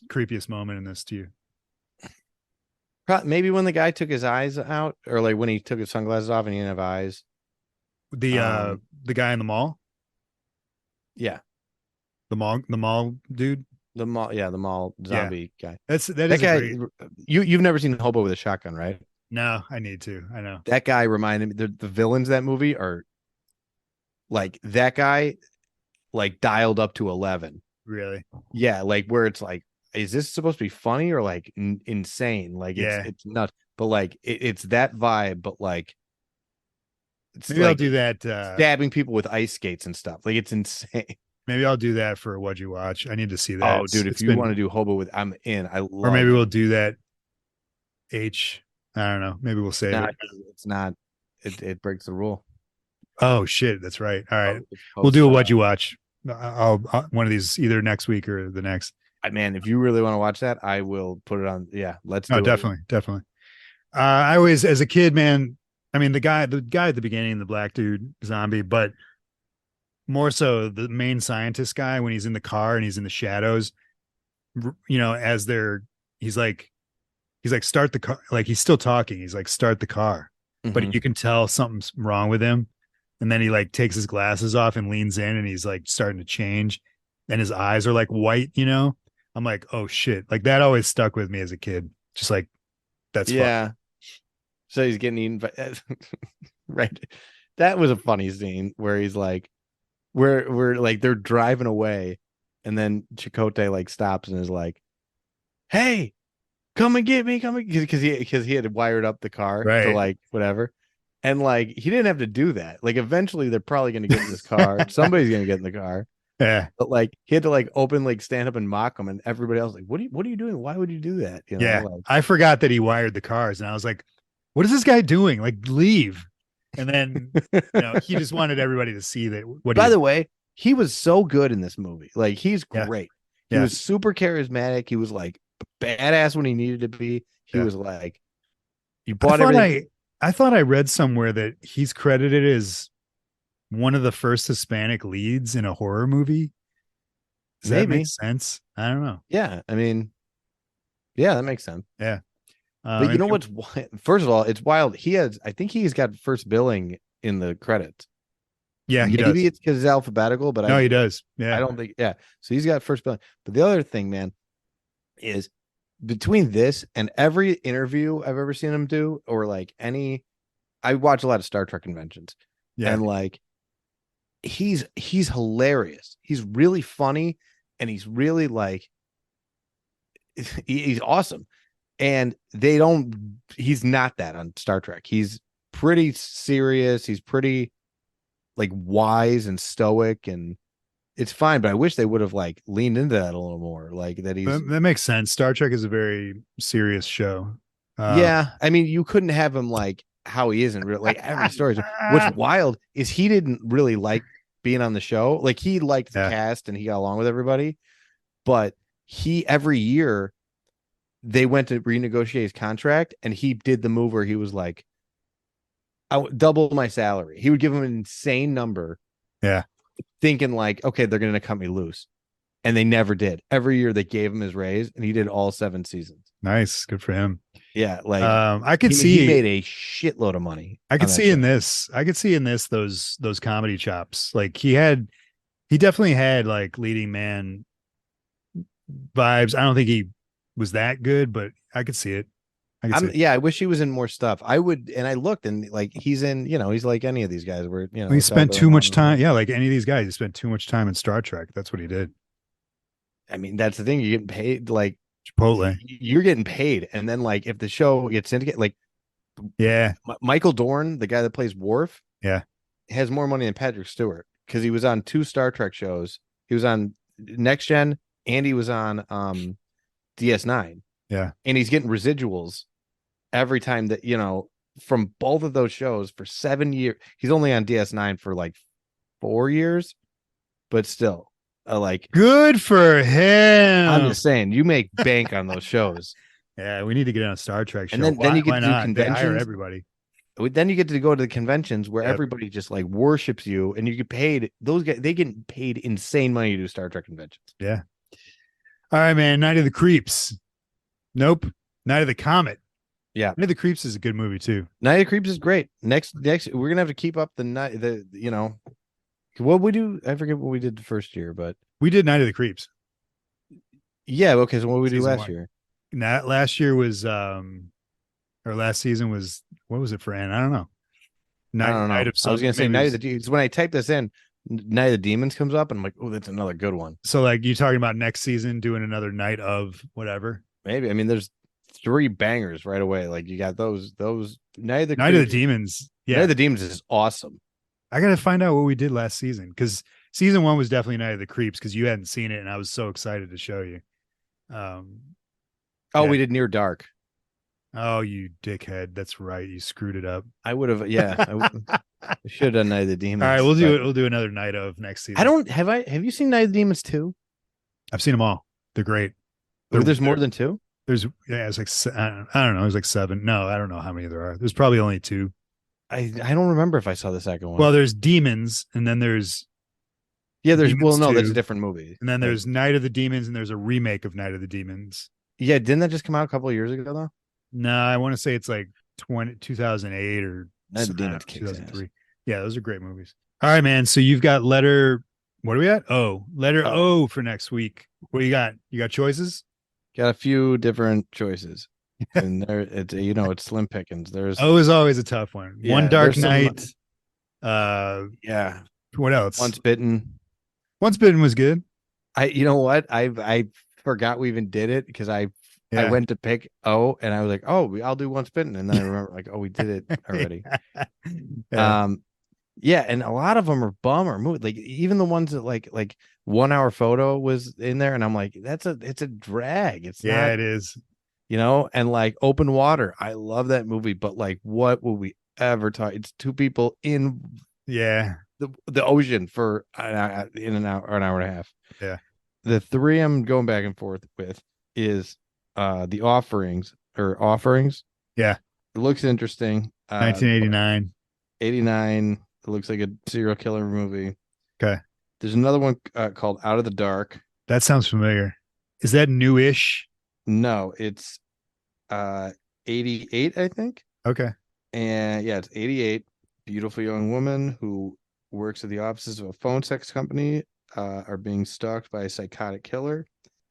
creepiest moment in this to you. maybe when the guy took his eyes out, or like when he took his sunglasses off and he didn't have eyes. The guy in the mall, Yeah, the mall dude. the mall, yeah, the mall Yeah, zombie guy. that That is a guy, great. you've never seen Hobo with a Shotgun, right? No, I need to. I know. That guy reminded me. The villains of that movie are like that guy, like dialed up to 11. Really? Yeah, like where it's like, is this supposed to be funny or like insane? Like Yeah. it's nuts, but like it's that vibe, but like it's Maybe I'll like do that. stabbing people with ice skates and stuff. Like it's insane. Maybe I'll do that for What'd You Watch. I need to see that. Oh, dude, if It's you want been, to do Hobo with, I'm in. I or maybe love. we'll do that. I don't know. Maybe we'll save it. It's not. It breaks the rule. Oh shit, that's right. All right, It's we'll do a post, What'd You Watch. I'll one of these either next week or the next. man, if you really want to watch that, I will put it on. Yeah, let's do Oh, it. definitely. I always, as a kid, man. I mean, the guy at the beginning, the black dude zombie, but more so the main scientist guy when he's in the car and he's in the shadows. As he's like, start the car. Like he's still talking. He's like, start the car, but Mhm. you can tell something's wrong with him. And then he like takes his glasses off and leans in, and he's like starting to change, and his eyes are like white. I'm like, oh shit, like that always stuck with me as a kid. Just like that's fun. Yeah. So he's getting eaten by right. That was a funny scene where he's like, we're like they're driving away, and then Chicote like stops and is like, "Hey, come and get me, because he had wired up the car to Right. like whatever." And like he didn't have to do that. Like eventually they're probably gonna get in this car. Somebody's gonna get in the car. Yeah. But like he had to like stand up and mock him, and everybody else like, what are you doing? Why would you do that? Yeah. Like, I forgot that he wired the cars, and I was like, what is this guy doing? Like, leave. And then he just wanted everybody to see that by the way, he was so good in this movie. Like he's Yeah. great. He Yeah. was super charismatic. He was like badass when he needed to be. He Yeah. was like, you bought everything. I thought I read somewhere that he's credited as one of the first Hispanic leads in a horror movie. Does that Maybe. make sense? I don't know. Yeah, I mean, yeah, that makes sense. Yeah. But you know what's first of all, it's wild. I think he's got first billing in the credits. Yeah, he Maybe does. it's because it's alphabetical, but No, he does. Yeah. I don't think. Yeah, so he's got first billing. But the other thing, man, is between this and every interview I've ever seen him do, or like I watch a lot of Star Trek conventions, Yeah. and like he's hilarious. He's really funny, and he's really like he's awesome. And he's not that on Star Trek. He's pretty serious. He's pretty like wise and stoic, and it's fine. But I wish they would have like leaned into that a little more. Like that that makes sense. Star Trek is a very serious show. Yeah. I mean, you couldn't have him like how he isn't real. Like every story. What's wild is he didn't really like being on the show. Like he liked the cast and he got along with everybody. But every year they went to renegotiate his contract, and he did the move where he was like, I would double my salary. He would give him an insane number. Yeah. Thinking like, okay, they're going to cut me loose. And they never did. Every year they gave him his raise, and he did all 7 seasons. Nice. Good for him. Yeah. Like I could see he made a shitload of money. I could see in this those comedy chops. Like he definitely had like leading man vibes. I don't think he was that good, but I could see it. Yeah, I wish he was in more stuff. I would, and I looked, and like he's in, he's like any of these guys where he spent too much time. Yeah, like any of these guys, he spent too much time in Star Trek. That's what he did. I mean, that's the thing. You're getting paid, like Chipotle. You're getting paid, and then like if the show gets syndicated, like yeah, Michael Dorn, the guy that plays Worf, Yeah. has more money than Patrick Stewart because he was on 2 Star Trek shows. He was on Next Gen and he was on DS9. Yeah. And he's getting residuals every time that, from both of those shows for 7 years. He's only on DS9 for like 4 years, but still, like, Good for I'm him. just saying, you make bank on those shows. Yeah, we need to get on a Star Trek show. And then you get Why to do not? They hire conventions. everybody. Then you get to go to the conventions where Yep. everybody just like worships you, and you get paid. Those guys, they get paid insane money to do Star Trek conventions. Yeah. All right, man. Night of the Creeps. Nope. Night of the Comet. Yeah. Night of the Creeps is a good movie too. Night of the Creeps is great. Next, we're gonna have to keep up the night. What we do. I forget what we did the first year, but we did Night of the Creeps. Yeah. Okay. So what we do Season last 1. year? Last year was or last season was, what was it for Ann? I don't know. I don't know. Night of I was gonna say maybe Night of the Demons. When I type this in, Night of the Demons comes up, and I'm like, oh, that's another good one. So like you talking about next season doing another night of whatever? Maybe. I mean, there's 3 bangers right away. Like you got those Night of the Demons. Yeah. Night of the Demons is awesome. I gotta find out what we did last season because season 1 was definitely Night of the Creeps because you hadn't seen it and I was so excited to show you. Oh, we did Near Dark. Oh, you dickhead! That's right. You screwed it up. I would have. Yeah, I should have done Night of the Demons. All right, we'll do it. We'll do another night of next season. I don't have. Have you seen Night of the Demons 2? I've seen them all. They're great. There's more than 2. It's like I don't know. There's like 7. No, I don't know how many there are. There's probably only 2. I don't remember if I saw the second one. Well, there's Demons, and then there's Demons no, 2. That's a different movie. And then there's Night of the Demons, and there's a remake of Night of the Demons. Yeah, didn't that just come out a couple of years ago though? No, I want to say it's like 2008 or Night of the Demons 2003. Yeah, those are great movies. All right, man. So you've got letter. What are we at? Letter O for next week. What you got? You got choices? Got a few different choices, and there it's slim pickings. There's O is always a tough one. Yeah, One Dark there's some- Night. yeah. What else? Once Bitten. Once Bitten was good. You know what? I forgot we even did it because I went to pick O and I was like, oh, I'll do Once Bitten, and then I remember like, oh, we did it already. Yeah. And a lot of them are bummer movie. Like even the ones that like 1 Hour Photo was in there, and I'm like, it's a drag. It's not, it is. And like Open Water. I love that movie, but like, what will we ever talk? It's 2 people in the ocean for an hour and a half. Yeah. The 3 I'm going back and forth with is The Offerings. Yeah. It looks interesting. 1989. 89. It looks like a serial killer movie. Okay. There's another one called Out of the Dark. That sounds familiar. Is that newish? No, it's 88, I think. Okay. And yeah, it's 88. Beautiful young woman who works at the offices of a phone sex company are being stalked by a psychotic killer.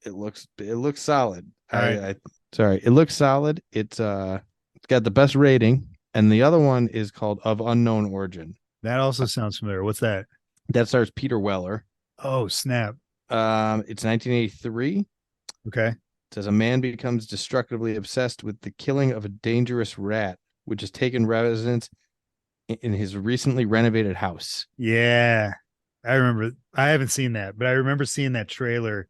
It looks solid. Right. It looks solid. It's got the best rating, and the other one is called Of Unknown Origin. That also sounds familiar. What's that? That stars Peter Weller. Oh, snap. It's 1983. Okay. It says a man becomes destructively obsessed with the killing of a dangerous rat, which has taken residence in his recently renovated house. Yeah. I remember. I haven't seen that, but I remember seeing that trailer,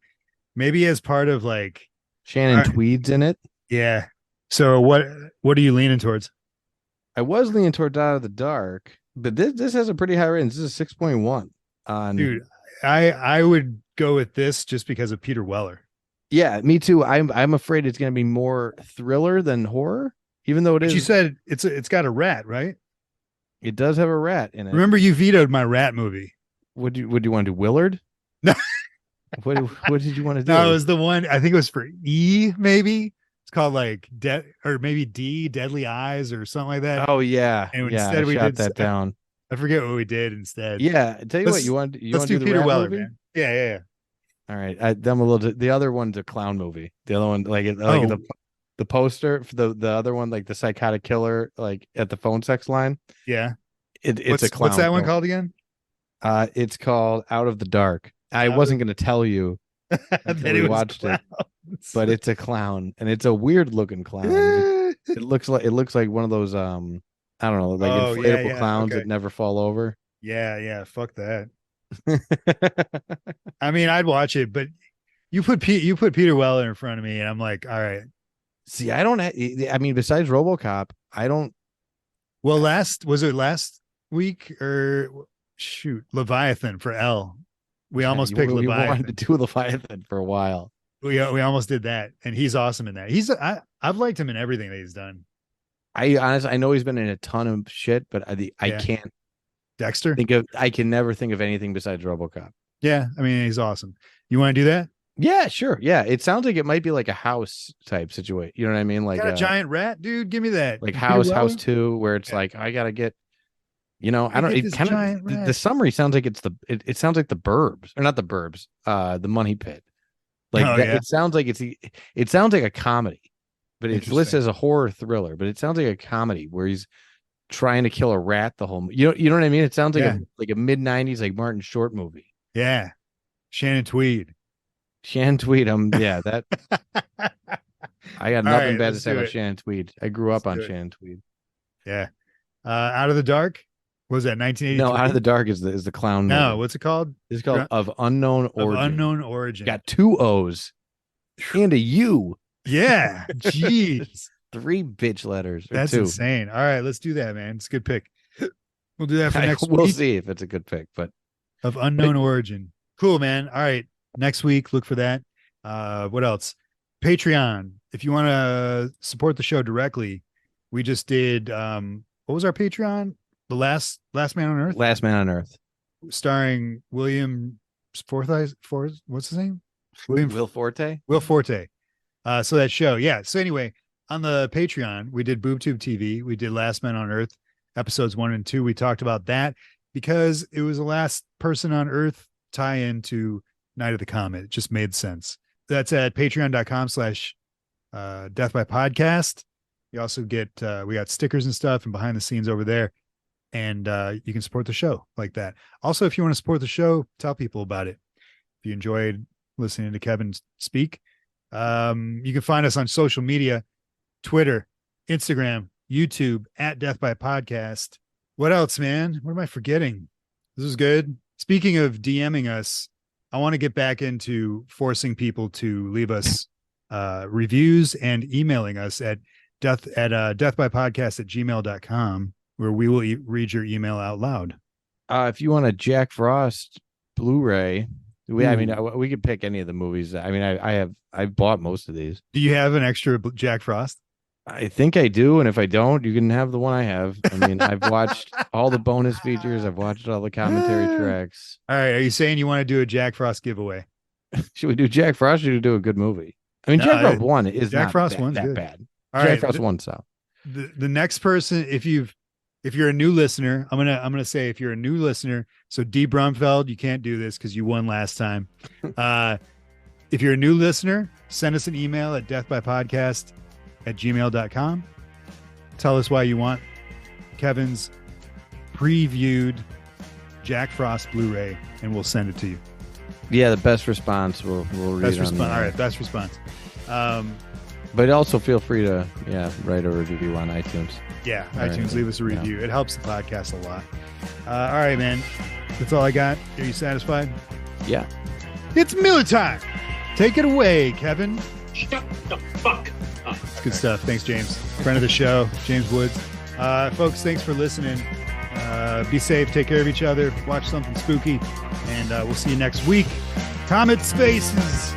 maybe as part of like Shannon Tweed's in it. Yeah. So what are you leaning towards? I was leaning towards Out of the Dark, but this has a pretty high rating. This is a 6.1 on. Dude, I would go with this just because of Peter Weller. Yeah, me too. I'm afraid it's going to be more thriller than horror, even though it is. You said it's got a rat, right? It does have a rat in it. Remember, you vetoed my rat movie. Would you want to do Willard? No. What did you want to do? No, it was the one. I think it was for E. Maybe it's called like or maybe D, Deadly Eyes, or something like that. Oh yeah, and yeah. instead I we shot did that down. I forget what we did instead. Yeah, tell you what, you want let's to do the Peter rat Weller, movie? man. Yeah. All right, I'm a little. The other one's a clown movie. The other one, the poster for the other one, like the psychotic killer, like at the phone sex line. Yeah, it's a clown. What's that one called again? It's called Out of the Dark. I wasn't going to tell you until we watched it, but it's a clown, and it's a weird looking clown. It looks like one of those I don't know, like inflatable clowns that never fall over. Yeah, fuck that. I mean, I'd watch it, but you put Peter Weller in front of me, and I'm like, all right. See, I don't. I mean, besides RoboCop, I don't. Well, last week or shoot, Leviathan for L. We almost picked Leviathan. We wanted to do Leviathan for a while. We almost did that, and he's awesome in that. I've liked him in everything that he's done. I know he's been in a ton of shit, but I can't. Dexter. I can never think of anything besides RoboCop. Yeah, I mean, he's awesome. You want to do that? Yeah, sure. Yeah, it sounds like it might be like a House type situation. You know what I mean? Like a giant rat, dude. Give me that. Like House 2, where it's like I gotta get. You know, I don't. It kind of the summary sounds like it sounds like the Burbs, or not the Burbs. The Money Pit. Like it sounds like it sounds like a comedy, but it's listed as a horror thriller. But it sounds like a comedy where he's trying to kill a rat the whole. You know what I mean? It sounds like a mid-90s like Martin Short movie. Yeah, Shannon Tweed. That. I got nothing bad to say about Shannon Tweed. I grew up on Shannon Tweed. Yeah. Out of the Dark. What was that 1980? No, Out of the Dark is the clown movie. No, what's it called? It's called Of Unknown Origin. Of Unknown Origin. Got 2 O's and a U. Yeah. Jeez. 3 bitch letters. That's 2. insane. All right, let's do that, man. It's a good pick. We'll do that for next week. We'll see if it's a good pick, but Of Unknown Origin. Cool, man. All right. Next week, look for that. What else? Patreon. If you want to support the show directly, we just did what was our Patreon? The last Man on Earth? Last Man on Earth. Starring William Forsythe. What's his name? Will Forte. Will Forte. So that show. Yeah. So anyway, on the Patreon, we did BoobTube TV. We did Last Man on Earth, episodes 1 and 2. We talked about that because it was the last person on Earth tie-in to Night of the Comet. It just made sense. That's at patreon.com/Death by Podcast. You also get, we got stickers and stuff and behind the scenes over there. And you can support the show like that. Also, if you want to support the show, tell people about it. If you enjoyed listening to Kevin speak, you can find us on social media, Twitter, Instagram, YouTube, at Death by Podcast. What else, man? What am I forgetting? This is good. Speaking of DMing us, I want to get back into forcing people to leave us reviews and emailing us at deathbypodcast@gmail.com, where we will read your email out loud. If you want a Jack Frost Blu-ray, we could pick any of the movies. I mean, I bought most of these. Do you have an extra Jack Frost? I think I do, and if I don't, you can have the one I have. I mean, I've watched all the bonus features. I've watched all the commentary tracks. All right, are you saying you want to do a Jack Frost giveaway? Should we do Jack Frost? Or should we do a good movie? I mean, Jack Frost 1 is Jack not Frost that good. bad. All Jack right, Frost 1 so. The next person, if you're a new listener, I'm gonna say if you're a new listener, so D Brumfeld, you can't do this because you won last time. If you're a new listener, send us an email at deathbypodcast@gmail.com. Tell us why you want Kevin's previewed Jack Frost Blu-ray, and we'll send it to you. Yeah, the best response we'll read. Best response. All right, best response. But also feel free to write a review on iTunes. Yeah, iTunes, leave us a review. It helps the podcast a lot. All right, man. That's all I got. Are you satisfied? Yeah. It's Miller time. Take it away, Kevin. Shut the fuck up. Good stuff. Thanks, James. Friend of the show, James Woods. Folks, thanks for listening. Be safe. Take care of each other. Watch something spooky. And we'll see you next week. Comet Spaces.